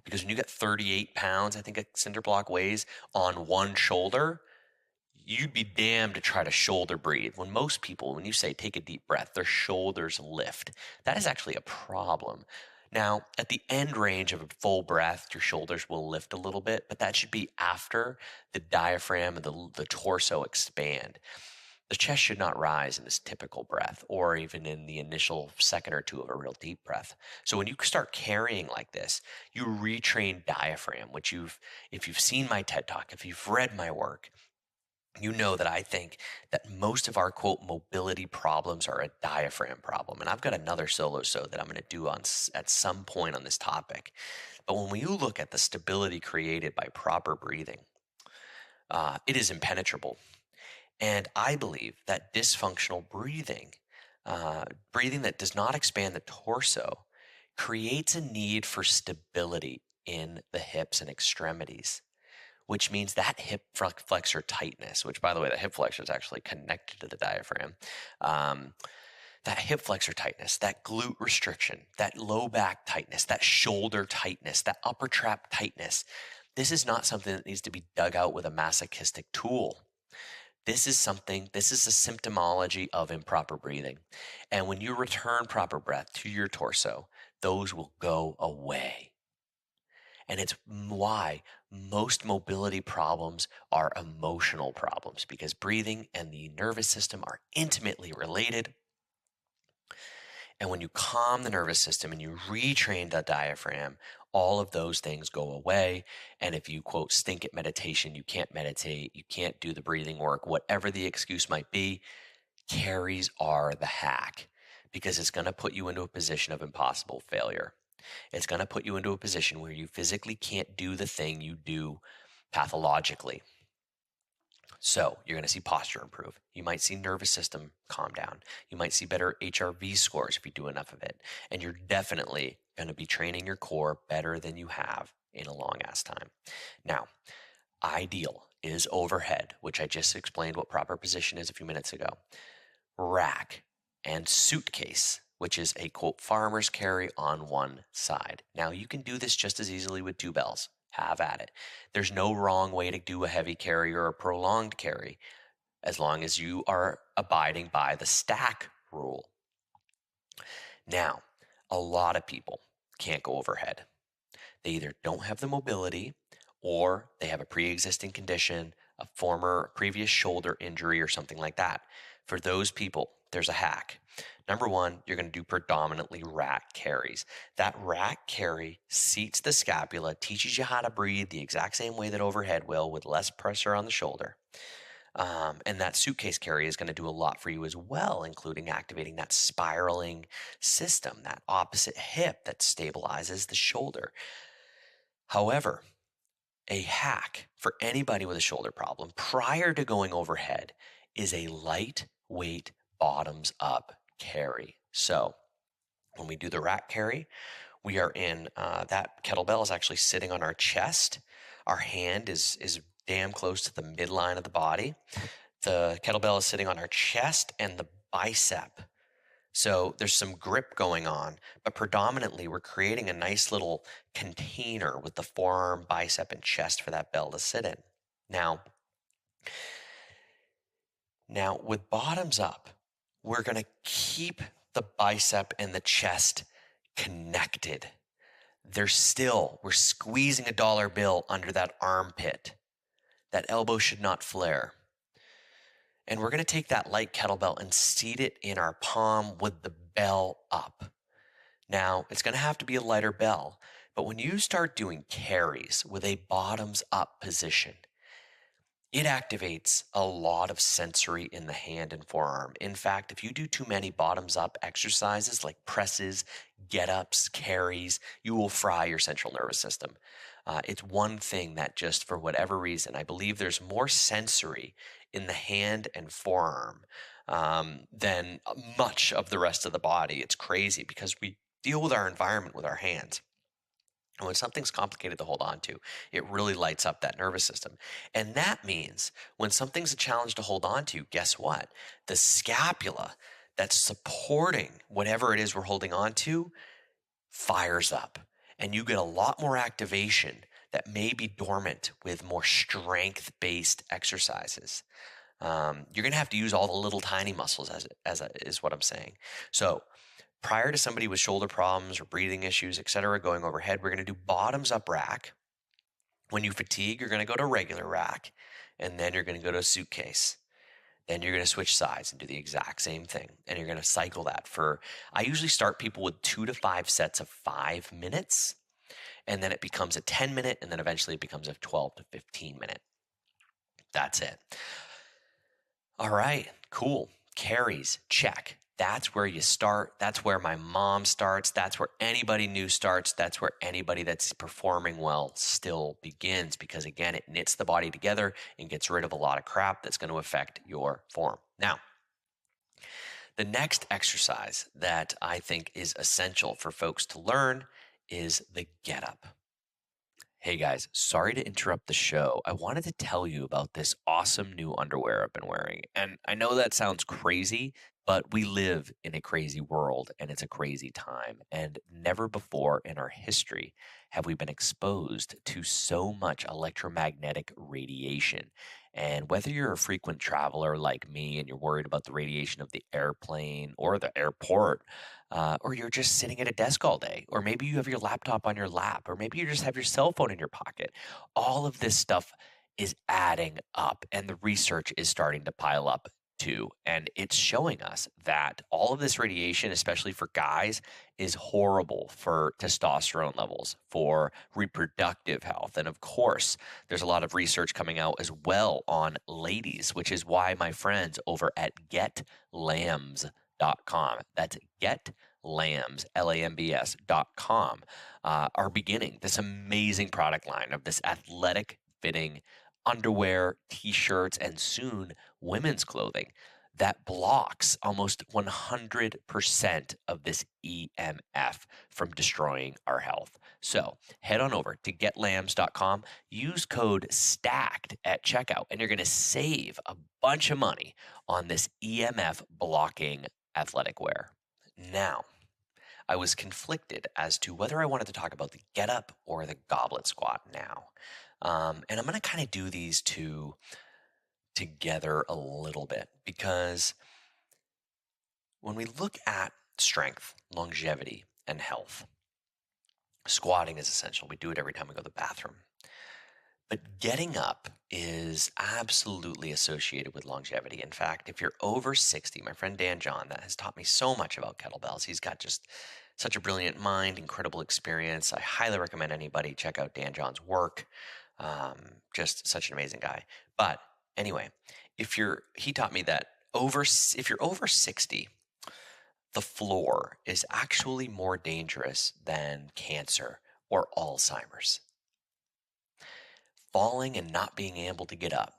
[SPEAKER 4] Because when you get 38 pounds, I think a cinder block weighs, on one shoulder, you'd be damned to try to shoulder breathe. When most people, when you say take a deep breath, their shoulders lift. That is actually a problem. Now, at the end range of a full breath, your shoulders will lift a little bit, but that should be after the diaphragm and the torso expand. The chest should not rise in this typical breath, or even in the initial second or two of a real deep breath. So when you start carrying like this, you retrain diaphragm, which if you've seen my TED Talk, if you've read my work, you know that I think that most of our, quote, mobility problems are a diaphragm problem. And I've got another solo show that I'm going to do at some point on this topic. But when you look at the stability created by proper breathing, it is impenetrable. And I believe that dysfunctional breathing, breathing that does not expand the torso, creates a need for stability in the hips and extremities, which means that hip flexor tightness, which, by the way, the hip flexor is actually connected to the diaphragm. That hip flexor tightness, that glute restriction, that low back tightness, that shoulder tightness, that upper trap tightness. This is not something that needs to be dug out with a masochistic tool. This is a symptomology of improper breathing. And when you return proper breath to your torso, those will go away. And it's why most mobility problems are emotional problems, because breathing and the nervous system are intimately related. And when you calm the nervous system and you retrain the diaphragm, all of those things go away. And if you, quote, stink at meditation, you can't meditate, you can't do the breathing work, whatever the excuse might be, carries are the hack, because it's going to put you into a position of impossible failure. It's going to put you into a position where you physically can't do the thing you do pathologically. So you're going to see posture improve. You might see nervous system calm down. You might see better HRV scores if you do enough of it. And you're definitely going to be training your core better than you have in a long ass time. Now, ideal is overhead, which I just explained what proper position is a few minutes ago. Rack and suitcase, which is a, quote, farmer's carry on one side. Now, you can do this just as easily with 2 bells. Have at it. There's no wrong way to do a heavy carry or a prolonged carry, as long as you are abiding by the stack rule. Now, a lot of people can't go overhead. They either don't have the mobility, or they have a pre-existing condition, a previous shoulder injury, or something like that. For those people, there's a hack. Number one, you're going to do predominantly rack carries. That rack carry seats the scapula, teaches you how to breathe the exact same way that overhead will, with less pressure on the shoulder. And that suitcase carry is going to do a lot for you as well, including activating that spiraling system, that opposite hip that stabilizes the shoulder. However, a hack for anybody with a shoulder problem prior to going overhead is a lightweight bottoms up carry. So when we do the rack carry, we are in that kettlebell is actually sitting on our chest. Our hand is damn close to the midline of the body. The kettlebell is sitting on our chest and the bicep. So there's some grip going on, but predominantly we're creating a nice little container with the forearm, bicep, and chest for that bell to sit in. Now with bottoms up, we're going to keep the bicep and the chest connected. We're squeezing a dollar bill under that armpit. That elbow should not flare. And we're going to take that light kettlebell and seat it in our palm with the bell up. Now, it's going to have to be a lighter bell, but when you start doing carries with a bottoms up position, it activates a lot of sensory in the hand and forearm. In fact, if you do too many bottoms up exercises like presses, get-ups, carries, you will fry your central nervous system. It's one thing that just for whatever reason, I believe there's more sensory in the hand and forearm than much of the rest of the body. It's crazy because we deal with our environment with our hands. And when something's complicated to hold on to, it really lights up that nervous system. And that means when something's a challenge to hold on to, guess what? The scapula that's supporting whatever it is we're holding on to fires up. And you get a lot more activation that may be dormant with more strength-based exercises. You're going to have to use all the little tiny muscles is what I'm saying. So prior to somebody with shoulder problems or breathing issues, etc., going overhead, we're going to do bottoms up rack. When you fatigue, you're going to go to regular rack, and then you're going to go to a suitcase. Then you're going to switch sides and do the exact same thing. And you're going to cycle that I usually start people with 2 to 5 sets of 5 minutes, and then it becomes a 10-minute, and then eventually it becomes a 12 to 15-minute. That's it. All right, cool. Carries, check. That's where you start. That's where my mom starts. That's where anybody new starts. That's where anybody that's performing well still begins, because again, it knits the body together and gets rid of a lot of crap that's going to affect your form. Now, the next exercise that I think is essential for folks to learn is the get up. Hey guys, sorry to interrupt the show. I wanted to tell you about this awesome new underwear I've been wearing. And I know that sounds crazy, but we live in a crazy world and it's a crazy time. And never before in our history have we been exposed to so much electromagnetic radiation. And whether you're a frequent traveler like me and you're worried about the radiation of the airplane or the airport, or you're just sitting at a desk all day, or maybe you have your laptop on your lap, or maybe you just have your cell phone in your pocket, all of this stuff is adding up and the research is starting to pile up too. And it's showing us that all of this radiation, especially for guys, is horrible for testosterone levels, for reproductive health. And of course, there's a lot of research coming out as well on ladies, which is why my friends over at GetLambs.com, that's GetLambs, LAMBS.com, are beginning this amazing product line of this athletic fitting underwear, t-shirts, and soon women's clothing that blocks almost 100% of this EMF from destroying our health. So head on over to getlambs.com, use code STACKED at checkout, and you're going to save a bunch of money on this EMF blocking athletic wear. Now, I was conflicted as to whether I wanted to talk about the get up or the goblet squat now. And I'm going to kind of do these two together a little bit, because when we look at strength, longevity, and health, squatting is essential. We do it every time we go to the bathroom. But getting up is absolutely associated with longevity. In fact, if you're over 60, my friend Dan John, that has taught me so much about kettlebells. He's got just such a brilliant mind, incredible experience. I highly recommend anybody check out Dan John's work. Just such an amazing guy. But anyway, he taught me that if you're over 60, the floor is actually more dangerous than cancer or Alzheimer's. Falling and not being able to get up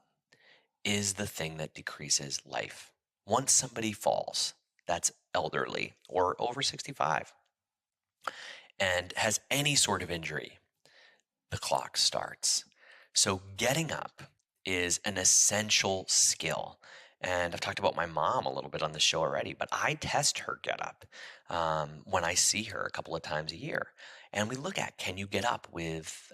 [SPEAKER 4] is the thing that decreases life. Once somebody falls, that's elderly or over 65, and has any sort of injury, the clock starts. So getting up is an essential skill. And I've talked about my mom a little bit on the show already, but I test her get up when I see her a couple of times a year. And we look at, can you get up with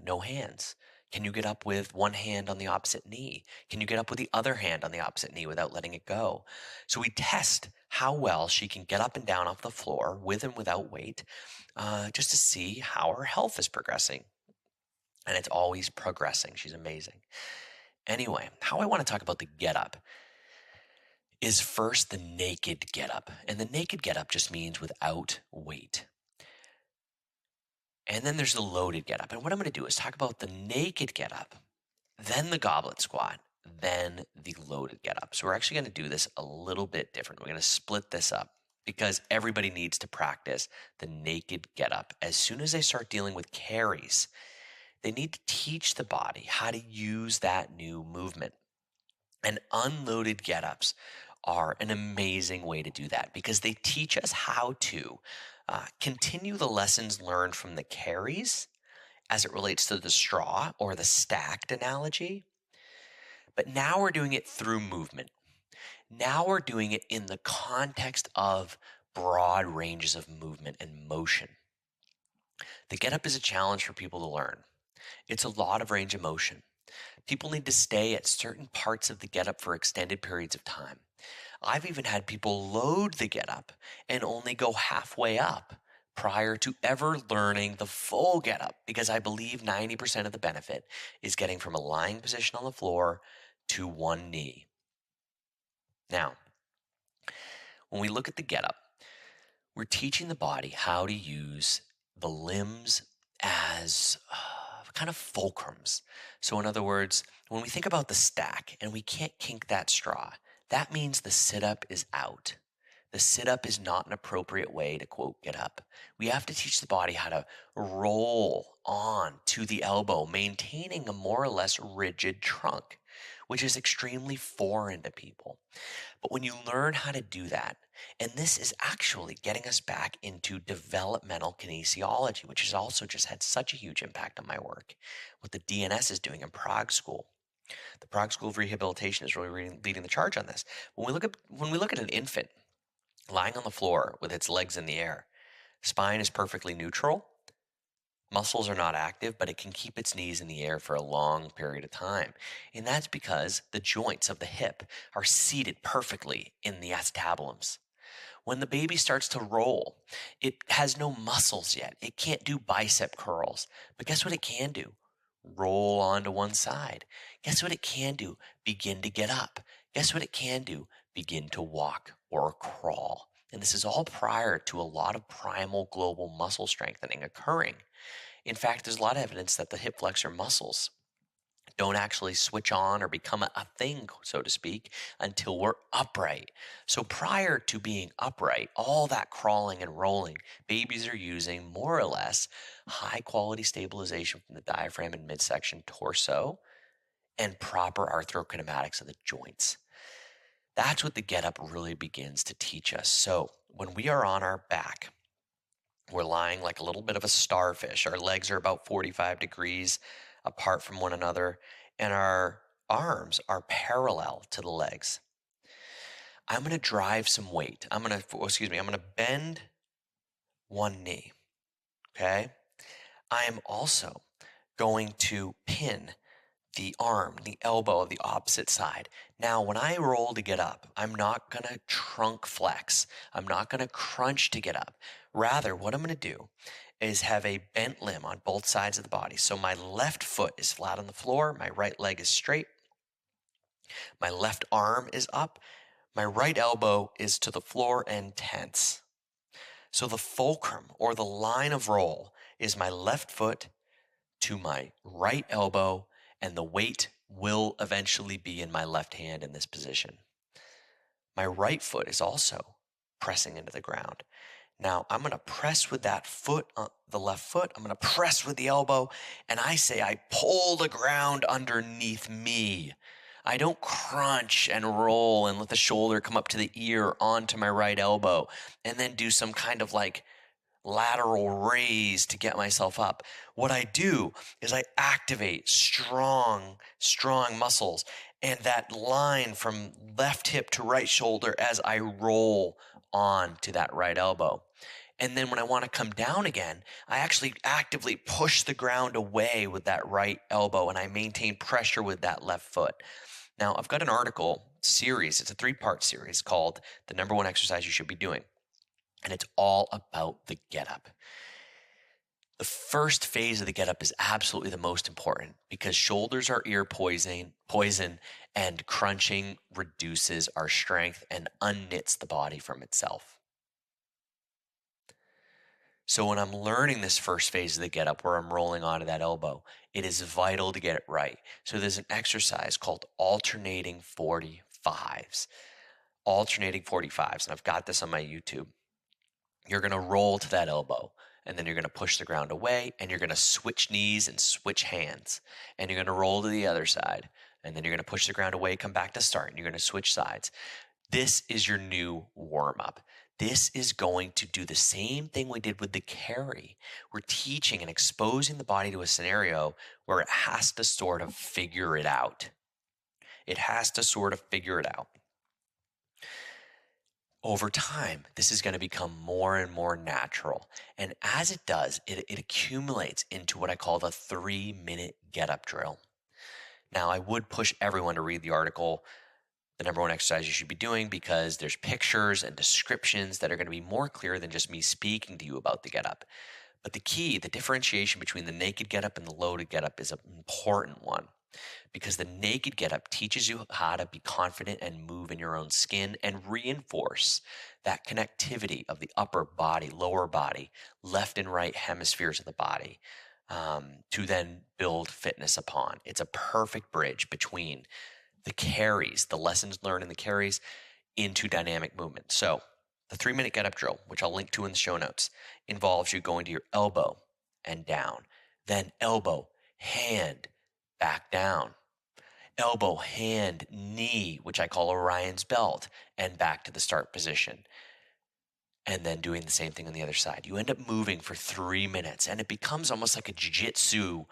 [SPEAKER 4] no hands? Can you get up with one hand on the opposite knee? Can you get up with the other hand on the opposite knee without letting it go? So we test how well she can get up and down off the floor with and without weight, just to see how her health is progressing. And it's always progressing. She's amazing. Anyway, how I want to talk about the get up is first the naked get up. And the naked get up just means without weight. And then there's the loaded get up. And what I'm going to do is talk about the naked get up, then the goblet squat, then the loaded get up. So we're actually going to do this a little bit different. We're going to split this up because everybody needs to practice the naked get up. As soon as they start dealing with carries, they need to teach the body how to use that new movement. And unloaded get ups are an amazing way to do that because they teach us how to continue the lessons learned from the carries as it relates to the straw or the stacked analogy. But now we're doing it through movement. Now we're doing it in the context of broad ranges of movement and motion. The get up is a challenge for people to learn. It's a lot of range of motion. People need to stay at certain parts of the get up for extended periods of time. I've even had people load the get up and only go halfway up prior to ever learning the full get up because I believe 90% of the benefit is getting from a lying position on the floor to one knee. Now, when we look at the get up, we're teaching the body how to use the limbs as kind of fulcrums. So in other words, when we think about the stack and we can't kink that straw, that means the sit-up is out. The sit-up is not an appropriate way to, quote, get up. We have to teach the body how to roll on to the elbow, maintaining a more or less rigid trunk, which is extremely foreign to people. But when you learn how to do that, and this is actually getting us back into developmental kinesiology, which has also just had such a huge impact on my work, what the DNS is doing in Prague School. The Prague School of Rehabilitation is really leading the charge on this. When we look at an infant lying on the floor with its legs in the air, spine is perfectly neutral, muscles are not active, but it can keep its knees in the air for a long period of time. And that's because the joints of the hip are seated perfectly in the acetabulums. When the baby starts to roll, it has no muscles yet. It can't do bicep curls. But guess what it can do? Roll onto one side. Guess what it can do? Begin to get up. Guess what it can do? Begin to walk or crawl. And this is all prior to a lot of primal global muscle strengthening occurring. In fact, there's a lot of evidence that the hip flexor muscles don't actually switch on or become a thing, so to speak, until we're upright. So prior to being upright, all that crawling and rolling, babies are using more or less high quality stabilization from the diaphragm and midsection torso and proper arthrokinematics of the joints. That's what the get up really begins to teach us. So when we are on our back, we're lying like a little bit of a starfish. Our legs are about 45 degrees apart from one another, and our arms are parallel to the legs. I'm going to drive some weight. I'm going to bend one knee, okay? I am also going to pin the arm, the elbow of the opposite side. Now, when I roll to get up, I'm not going to trunk flex. I'm not going to crunch to get up. Rather, what I'm going to do is have a bent limb on both sides of the body. So my left foot is flat on the floor, my right leg is straight, my left arm is up, my right elbow is to the floor and tense. So the fulcrum, or the line of roll, is my left foot to my right elbow, and the weight will eventually be in my left hand in this position. My right foot is also pressing into the ground. Now I'm going to press with that foot, the left foot. I'm going to press with the elbow, and I say I pull the ground underneath me. I don't crunch and roll and let the shoulder come up to the ear onto my right elbow and then do some kind of like lateral raise to get myself up. What I do is I activate strong muscles and that line from left hip to right shoulder as I roll on to that right elbow. And then when I want to come down again, I actually actively push the ground away with that right elbow, and I maintain pressure with that left foot. Now, I've got an article series. It's a 3-part series called The Number One Exercise You Should Be Doing. And it's all about the get up. The first phase of the get up is absolutely the most important because shoulders are ear poison, and crunching reduces our strength and unknits the body from itself. So when I'm learning this first phase of the get up where I'm rolling onto that elbow, it is vital to get it right. So there's an exercise called alternating 45s. Alternating 45s, and I've got this on my YouTube. You're going to roll to that elbow, and then you're going to push the ground away, and you're going to switch knees and switch hands, and you're going to roll to the other side, and then you're going to push the ground away, come back to start, and you're going to switch sides. This is your new warm-up. This is going to do the same thing we did with the carry. We're teaching and exposing the body to a scenario where it has to sort of figure it out. It has to sort of figure it out. Over time, this is going to become more and more natural. And as it does, it accumulates into what I call the 3-minute get-up drill. Now, I would push everyone to read the article, The Number One Exercise You Should Be Doing, because there's pictures and descriptions that are going to be more clear than just me speaking to you about the get-up. But the key, the differentiation between the naked get-up and the loaded get-up is an important one. Because the naked get-up teaches you how to be confident and move in your own skin and reinforce that connectivity of the upper body, lower body, left and right hemispheres of the body to then build fitness upon. It's a perfect bridge between the carries, the lessons learned in the carries, into dynamic movement. So the 3-minute get-up drill, which I'll link to in the show notes, involves you going to your elbow and down, then elbow, hand, back down. Elbow, hand, knee, which I call Orion's belt, and back to the start position. And then doing the same thing on the other side. You end up moving for 3 minutes, and it becomes almost like a jiu-jitsu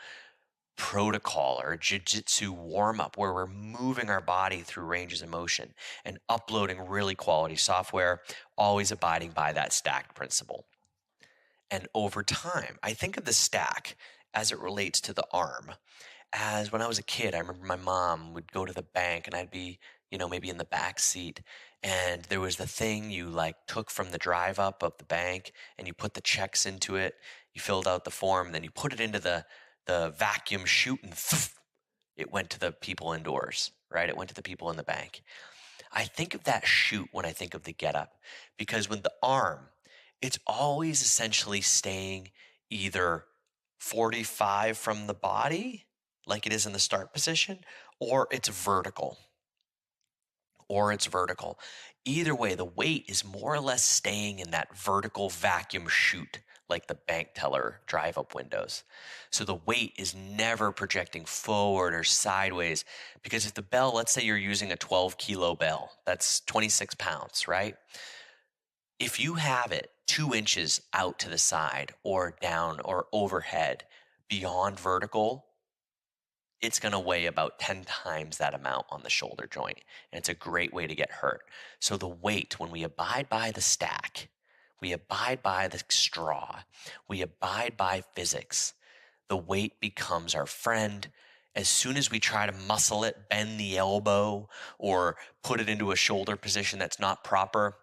[SPEAKER 4] protocol or a jiu-jitsu warm-up where we're moving our body through ranges of motion and uploading really quality software, always abiding by that stacked principle. And over time, I think of the stack as it relates to the arm. As when I was a kid, I remember my mom would go to the bank and I'd be, maybe in the back seat. And there was the thing you took from the drive up of the bank and you put the checks into it. You filled out the form, then you put it into the vacuum chute and it went to the people indoors, right? It went to the people in the bank. I think of that chute when I think of the get up because with the arm, it's always essentially staying either 45 from the body like it is in the start position, or it's vertical. Either way, the weight is more or less staying in that vertical vacuum chute, like the bank teller drive-up windows. So the weight is never projecting forward or sideways, because if the bell, let's say you're using a 12-kilo bell, that's 26 pounds, right? If you have it 2 inches out to the side or down or overhead beyond vertical, it's going to weigh about 10 times that amount on the shoulder joint. And it's a great way to get hurt. So the weight, when we abide by the stack, we abide by the straw, we abide by physics, the weight becomes our friend. As soon as we try to muscle it, bend the elbow, or put it into a shoulder position that's not proper,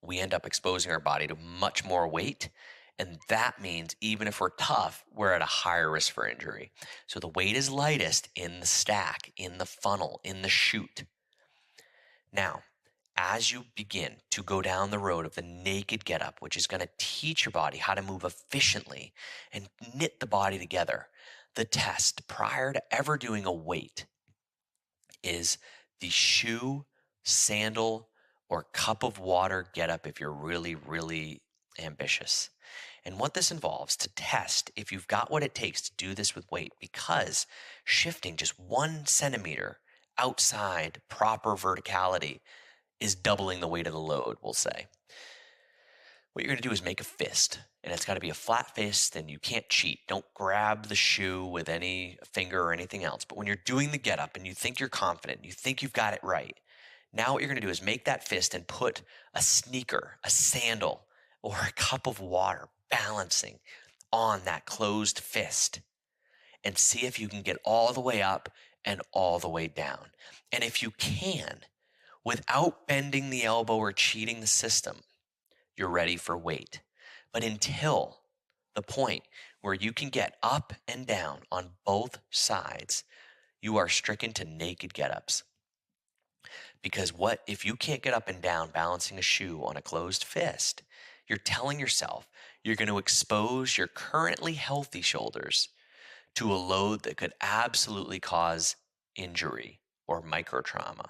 [SPEAKER 4] we end up exposing our body to much more weight. And that means even if we're tough, we're at a higher risk for injury. So the weight is lightest in the stack, in the funnel, in the chute. Now, as you begin to go down the road of the naked get up, which is going to teach your body how to move efficiently and knit the body together, the test prior to ever doing a weight is the shoe, sandal, or cup of water get up if you're really, really ambitious. And what this involves to test if you've got what it takes to do this with weight, because shifting just 1 centimeter outside proper verticality is doubling the weight of the load, we'll say. What you're going to do is make a fist, and it's got to be a flat fist, and you can't cheat. Don't grab the shoe with any finger or anything else. But when you're doing the get up and you think you're confident, you think you've got it right, now what you're going to do is make that fist and put a sneaker, a sandal, or a cup of water balancing on that closed fist, and see if you can get all the way up and all the way down. And if you can, without bending the elbow or cheating the system, you're ready for weight. But until the point where you can get up and down on both sides, you are stricken to naked get-ups. Because what if you can't get up and down balancing a shoe on a closed fist, you're telling yourself you're going to expose your currently healthy shoulders to a load that could absolutely cause injury or microtrauma.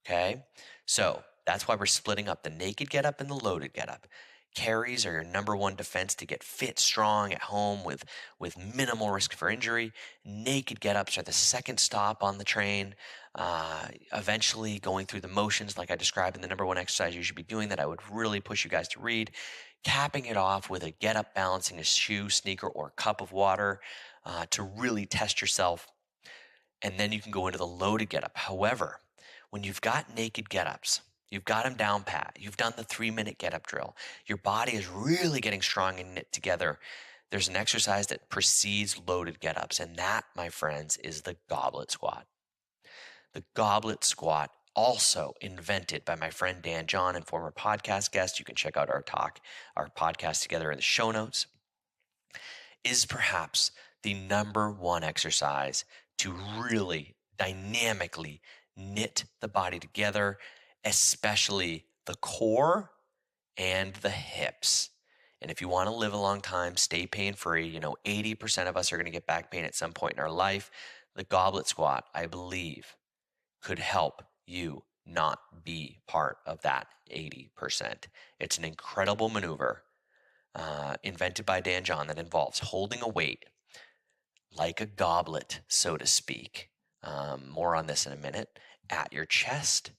[SPEAKER 4] Okay? So that's why we're splitting up the naked get up and the loaded get up. Carries are your number one defense to get fit, strong at home with minimal risk for injury. Naked get-ups are the second stop on the train. Eventually going through the motions like I described in the number one exercise you should be doing that I would really push you guys to read. Capping it off with a get-up balancing a shoe, sneaker, or cup of water to really test yourself. And then you can go into the loaded get-up. However, when you've got naked get-ups, you've got them down pat, you've done the 3-minute get-up drill, your body is really getting strong and knit together, there's an exercise that precedes loaded get-ups, and that, my friends, is the goblet squat. The goblet squat, also invented by my friend Dan John and former podcast guest, you can check out our podcast together in the show notes, is perhaps the number one exercise to really dynamically knit the body together, especially the core and the hips. And if you want to live a long time, stay pain-free, 80% of us are going to get back pain at some point in our life. The goblet squat, I believe, could help you not be part of that 80%. It's an incredible maneuver invented by Dan John that involves holding a weight like a goblet, so to speak. More on this in a minute, at your chest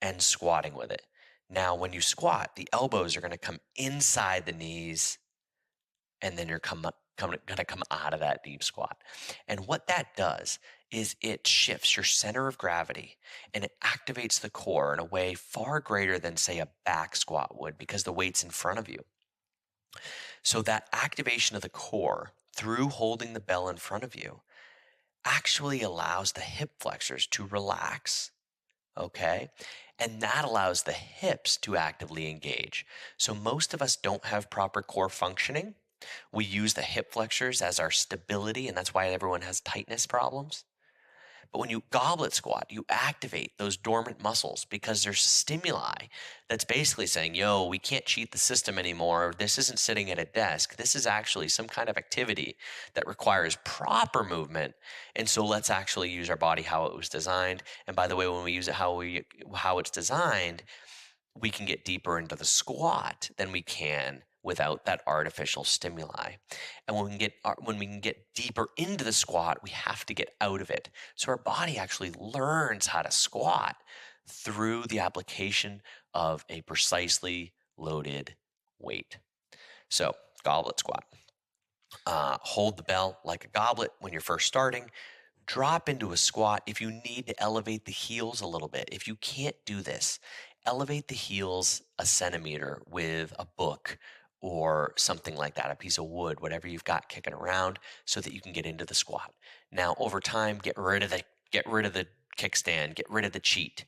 [SPEAKER 4] and squatting with it. Now, when you squat, the elbows are going to come inside the knees, and then you're going to come out of that deep squat. And what that does is it shifts your center of gravity, and it activates the core in a way far greater than, say, a back squat would, because the weight's in front of you. So that activation of the core through holding the bell in front of you actually allows the hip flexors to relax, okay? And that allows the hips to actively engage. So most of us don't have proper core functioning. We use the hip flexors as our stability, and that's why everyone has tightness problems. But when you goblet squat, you activate those dormant muscles because there's stimuli that's basically saying, yo, we can't cheat the system anymore. This isn't sitting at a desk. This is actually some kind of activity that requires proper movement. And so let's actually use our body how it was designed. And by the way, when we use it how it's designed, we can get deeper into the squat than we can without that artificial stimuli. And when we can get deeper into the squat, we have to get out of it. So our body actually learns how to squat through the application of a precisely loaded weight. So goblet squat. Hold the bell like a goblet when you're first starting. Drop into a squat if you need to elevate the heels a little bit. If you can't do this, elevate the heels a centimeter with a book or something like that, a piece of wood, whatever you've got kicking around, so that you can get into the squat. Now, over time, get rid of the kickstand, get rid of the cheat.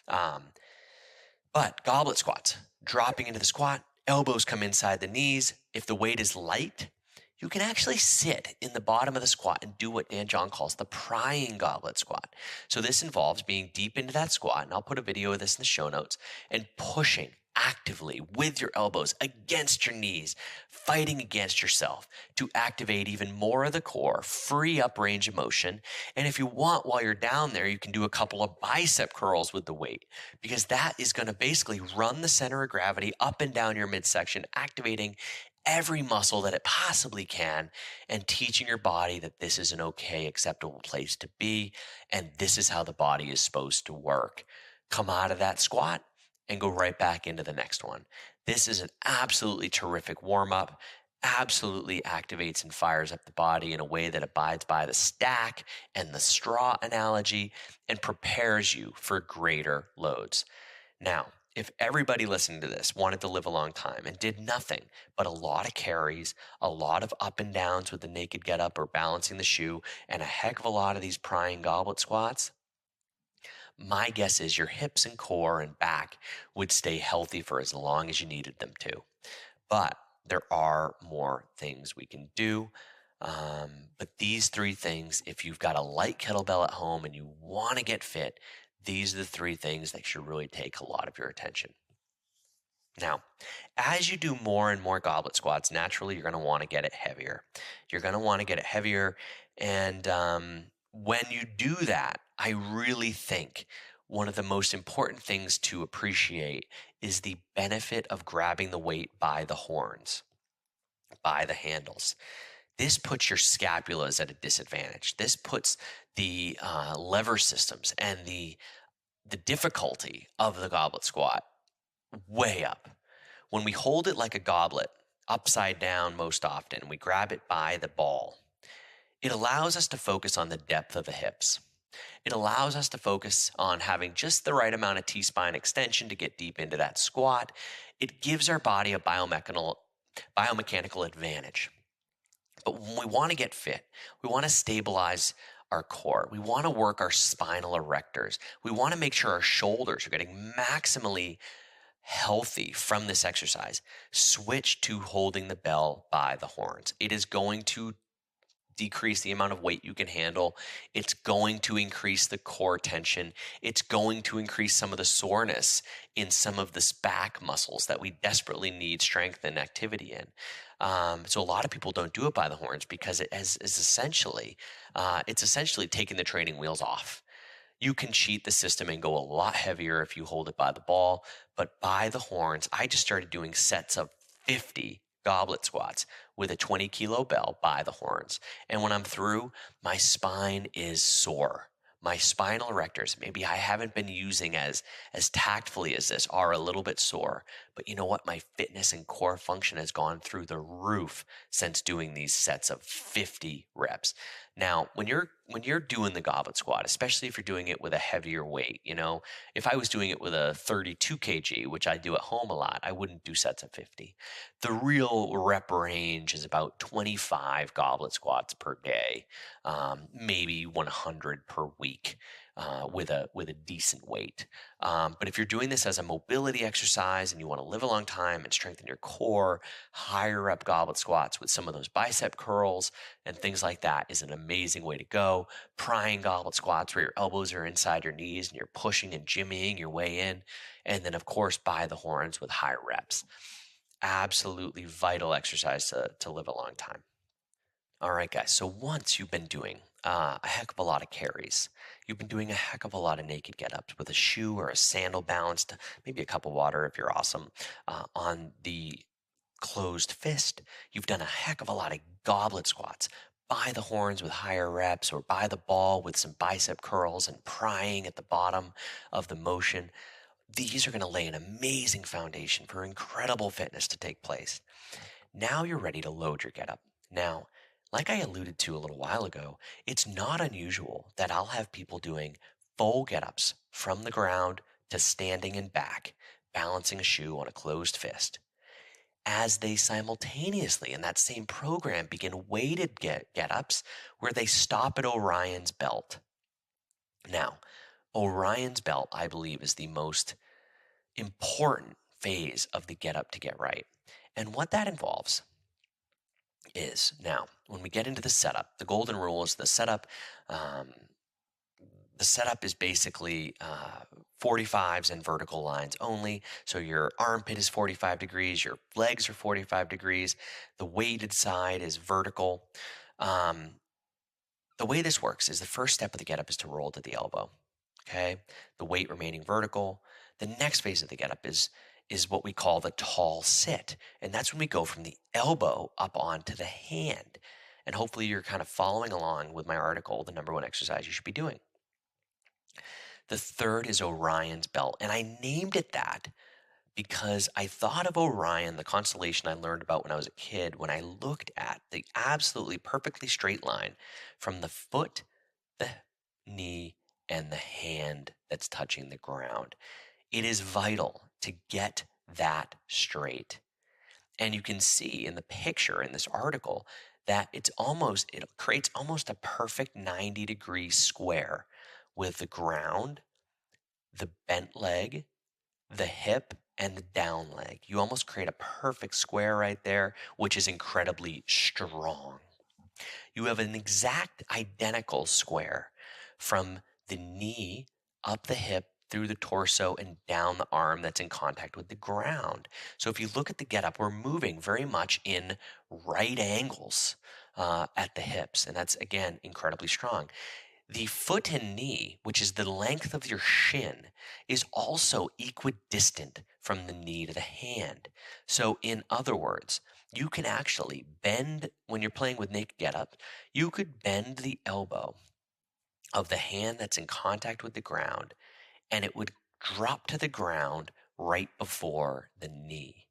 [SPEAKER 4] But goblet squats,
[SPEAKER 5] dropping into the squat, elbows come inside the knees. If the weight is light, you can actually sit in the bottom of the squat and do what Dan John calls the prying goblet squat. So this involves being deep into that squat, and I'll put a video of this in the show notes, and pushing actively with your elbows against your knees, fighting against yourself to activate even more of the core, free up range of motion. And if you want, while you're down there, you can do a couple of bicep curls with the weight, because that is going to basically run the center of gravity up and down your midsection, activating every muscle that it possibly can, and teaching your body that this is an okay, acceptable place to be, and this is how the body is supposed to work. Come out of that squat and go right back into the next one. This is an absolutely terrific warm-up, absolutely activates and fires up the body in a way that abides by the stack and the straw analogy and prepares you for greater loads. Now, if everybody listening to this wanted to live a long time and did nothing but a lot of carries, a lot of up and downs with the naked get up or balancing the shoe, and a heck of a lot of these prying goblet squats, my guess is your hips and core and back would stay healthy for as long as you needed them to. But there are more things we can do. But these three things, if you've got a light kettlebell at home and you want to get fit, these are the three things that should really take a lot of your attention. Now, as you do more and more goblet squats, naturally, you're going to want to get it heavier. You're going to want to get it heavier. And when you do that, I really think one of the most important things to appreciate is the benefit of grabbing the weight by the horns, by the handles. This puts your scapulas at a disadvantage. This puts the lever systems and the difficulty of the goblet squat way up. When we hold it like a goblet, upside down most often, we grab it by the ball, it allows us to focus on the depth of the hips. It allows us to focus on having just the right amount of T-spine extension to get deep into that squat. It gives our body a biomechanical advantage. But when we want to get fit, we want to stabilize our core. We want to work our spinal erectors. We want to make sure our shoulders are getting maximally healthy from this exercise. Switch to holding the bell by the horns. It is going to decrease the amount of weight you can handle. It's going to increase the core tension. It's going to increase some of the soreness in some of the back muscles that we desperately need strength and activity in. So a lot of people don't do it by the horns because it's essentially taking the training wheels off. You can cheat the system and go a lot heavier if you hold it by the ball, but by the horns, I just started doing sets of 50 goblet squats with a 20-kilo bell by the horns. And when I'm through, my spine is sore. My spinal erectors, maybe I haven't been using as tactfully as this, are a little bit sore. But you know what? My fitness and core function has gone through the roof since doing these sets of 50 reps. Now, when you're doing the goblet squat, especially if you're doing it with a heavier weight, if I was doing it with a 32 kg, which I do at home a lot, I wouldn't do sets of 50. The real rep range is about 25 goblet squats per day, maybe 100 per week. With a decent weight. But if you're doing this as a mobility exercise and you want to live a long time and strengthen your core, higher rep goblet squats with some of those bicep curls and things like that is an amazing way to go. Prying goblet squats where your elbows are inside your knees and you're pushing and jimmying your way in. And then, of course, by the horns with high reps. Absolutely vital exercise to live a long time. All right, guys. So once you've been doing a heck of a lot of carries, you've been doing a heck of a lot of naked get-ups with a shoe or a sandal balanced, maybe a cup of water if you're awesome, on the closed fist. You've done a heck of a lot of goblet squats by the horns with higher reps or by the ball with some bicep curls and prying at the bottom of the motion. These are going to lay an amazing foundation for incredible fitness to take place. Now you're ready to load your get-up. Now, like I alluded to a little while ago, it's not unusual that I'll have people doing full get-ups from the ground to standing and back, balancing a shoe on a closed fist, as they simultaneously in that same program begin weighted get-ups where they stop at Orion's belt. Now, Orion's belt, I believe, is the most important phase of the get up to get right. And what that involves is, now, when we get into the setup, the golden rule is the setup. The setup is basically 45s and vertical lines only. So your armpit is 45 degrees, your legs are 45 degrees, the weighted side is vertical. The way this works is the first step of the get up is to roll to the elbow. Okay, the weight remaining vertical. The next phase of the get up is what we call the tall sit. And that's when we go from the elbow up onto the hand. And hopefully you're kind of following along with my article, the number one exercise you should be doing. The third is Orion's belt. And I named it that because I thought of Orion, the constellation I learned about when I was a kid, when I looked at the absolutely perfectly straight line from the foot, the knee, and the hand that's touching the ground. It is vital to get that straight. And you can see in the picture in this article that it creates almost a perfect 90-degree square with the ground, the bent leg, the hip, and the down leg. You almost create a perfect square right there, which is incredibly strong. You have an exact identical square from the knee up the hip through the torso and down the arm that's in contact with the ground. So if you look at the get up, we're moving very much in right angles at the hips. And that's, again, incredibly strong. The foot and knee, which is the length of your shin, is also equidistant from the knee to the hand. So in other words, you can actually bend, when you're playing with naked get up, you could bend the elbow of the hand that's in contact with the ground, and it would drop to the ground right before the knee.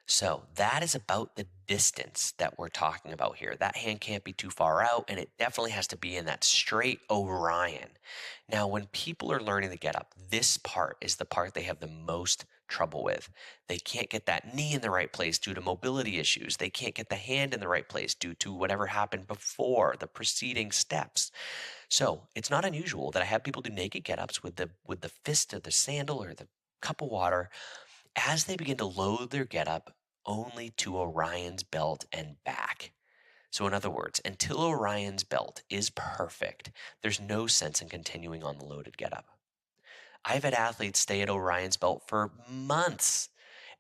[SPEAKER 5] So that is about the distance that we're talking about here. That hand can't be too far out, and it definitely has to be in that straight Orion. Now, when people are learning to get up, this part is the part they have the most trouble with. They can't get that knee in the right place due to mobility issues. They can't get the hand in the right place due to whatever happened before the preceding steps. So it's not unusual that I have people do naked get-ups with the fist of the sandal or the cup of water as they begin to load their get-up only to Orion's belt and back. So in other words, until Orion's belt is perfect, there's no sense in continuing on the loaded get-up. I've had athletes stay at Orion's belt for months.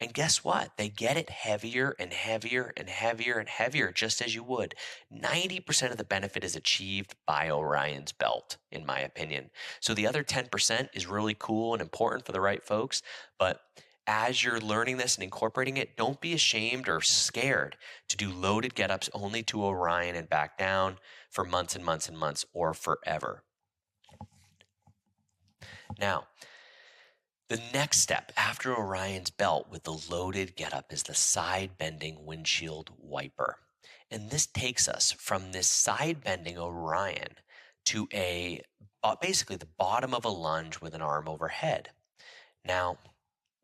[SPEAKER 5] And guess what? They get it heavier and heavier and heavier and heavier, just as you would. 90% of the benefit is achieved by Orion's belt, in my opinion. So the other 10% is really cool and important for the right folks. But as you're learning this and incorporating it, don't be ashamed or scared to do loaded get-ups only to Orion and back down for months and months and months or forever. Now, the next step after Orion's belt with the loaded getup is the side bending windshield wiper. And this takes us from this side bending Orion to basically the bottom of a lunge with an arm overhead. Now,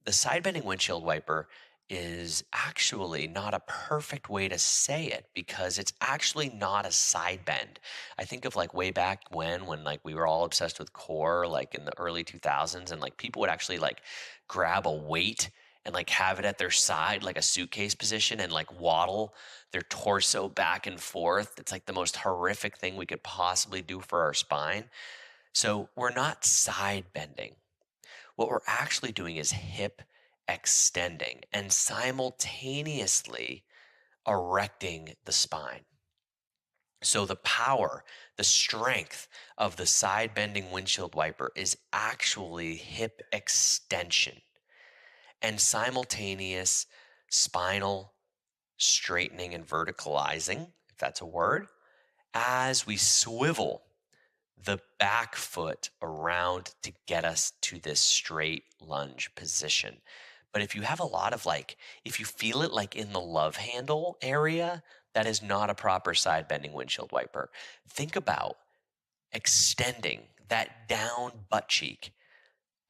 [SPEAKER 5] the side bending windshield wiper is actually not a perfect way to say it because it's actually not a side bend. I think of like way back when like we were all obsessed with core, like in the early 2000s, and like people would actually like grab a weight and like have it at their side, like a suitcase position, and like waddle their torso back and forth. It's like the most horrific thing we could possibly do for our spine. So we're not side bending. What we're actually doing is hip extending and simultaneously erecting the spine. So the power, the strength of the side bending windshield wiper is actually hip extension and simultaneous spinal straightening and verticalizing, if that's a word, as we swivel the back foot around to get us to this straight lunge position. But if you have a lot of if you feel it like in the love handle area, that is not a proper side bending windshield wiper. Think about extending that down butt cheek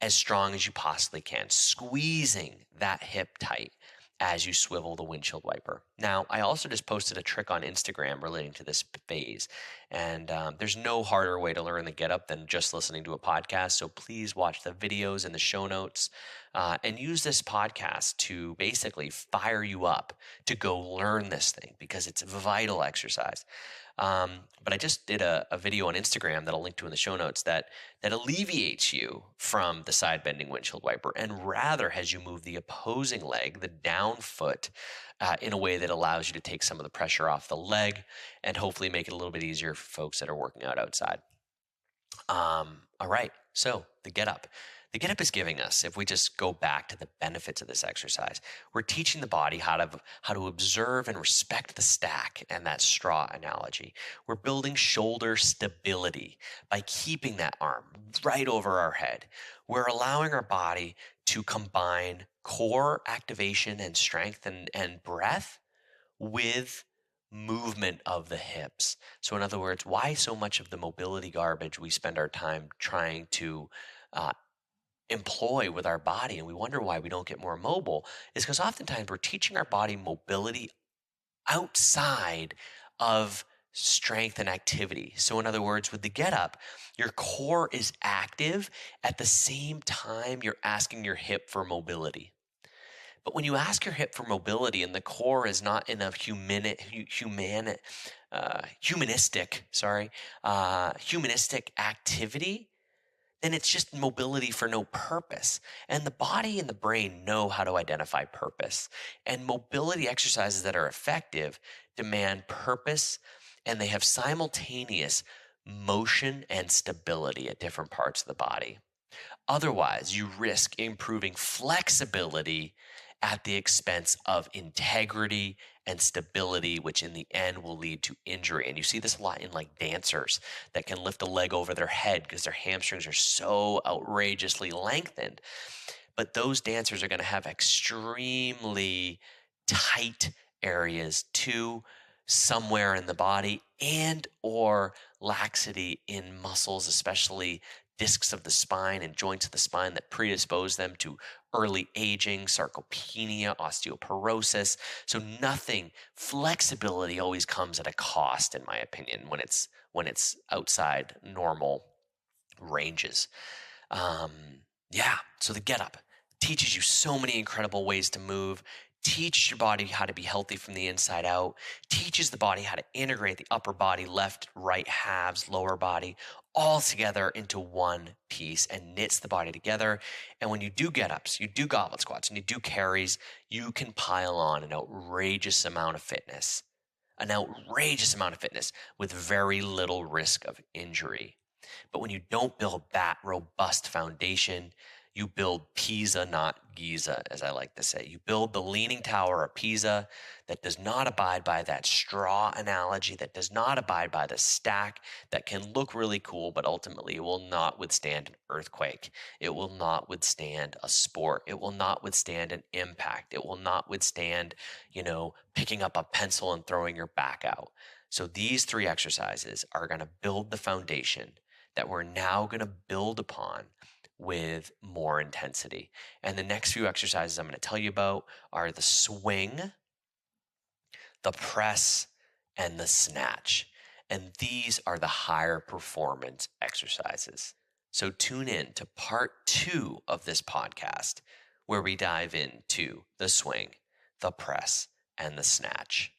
[SPEAKER 5] as strong as you possibly can, squeezing that hip tight as you swivel the windshield wiper. Now, I also just posted a trick on Instagram relating to this phase, and there's no harder way to learn the get up than just listening to a podcast, so please watch the videos in the show notes. and use this podcast to basically fire you up to go learn this thing because it's a vital exercise. But I just did a video on Instagram that I'll link to in the show notes that alleviates you from the side bending windshield wiper and rather has you move the opposing leg, the down foot, in a way that allows you to take some of the pressure off the leg and hopefully make it a little bit easier for folks that are working out outside. All right, so the get up. The get up is giving us, if we just go back to the benefits of this exercise, we're teaching the body how to observe and respect the stack and that straw analogy. We're building shoulder stability by keeping that arm right over our head. We're allowing our body to combine core activation and strength and breath with movement of the hips. So in other words, why so much of the mobility garbage we spend our time trying to employ with our body, and we wonder why we don't get more mobile, is because oftentimes we're teaching our body mobility outside of strength and activity. So in other words, with the get up, your core is active at the same time you're asking your hip for mobility. But when you ask your hip for mobility and the core is not in a humanistic activity, then it's just mobility for no purpose. And the body and the brain know how to identify purpose. And mobility exercises that are effective demand purpose, and they have simultaneous motion and stability at different parts of the body. Otherwise, you risk improving flexibility at the expense of integrity and stability, which in the end will lead to injury. And you see this a lot in like dancers that can lift a leg over their head because their hamstrings are so outrageously lengthened. But those dancers are going to have extremely tight areas too, somewhere in the body, and or laxity in muscles, especially discs of the spine and joints of the spine that predispose them to early aging, sarcopenia, osteoporosis. So flexibility always comes at a cost, in my opinion, when it's outside normal ranges. So the get up teaches you so many incredible ways to move, teach your body how to be healthy from the inside out, teaches the body how to integrate the upper body, left, right halves, lower body, all together into one piece and knits the body together. And when you do get-ups, you do goblet squats, and you do carries, you can pile on an outrageous amount of fitness with very little risk of injury. But when you don't build that robust foundation, you build Pisa, not Giza, as I like to say. You build the Leaning Tower of Pisa that does not abide by that straw analogy, that does not abide by the stack, that can look really cool, but ultimately it will not withstand an earthquake. It will not withstand a sport. It will not withstand an impact. It will not withstand, picking up a pencil and throwing your back out. So these 3 exercises are going to build the foundation that we're now going to build upon with more intensity. And the next few exercises I'm going to tell you about are the swing, the press, and the snatch. And these are the higher performance exercises. So tune in to part 2 of this podcast, where we dive into the swing, the press, and the snatch.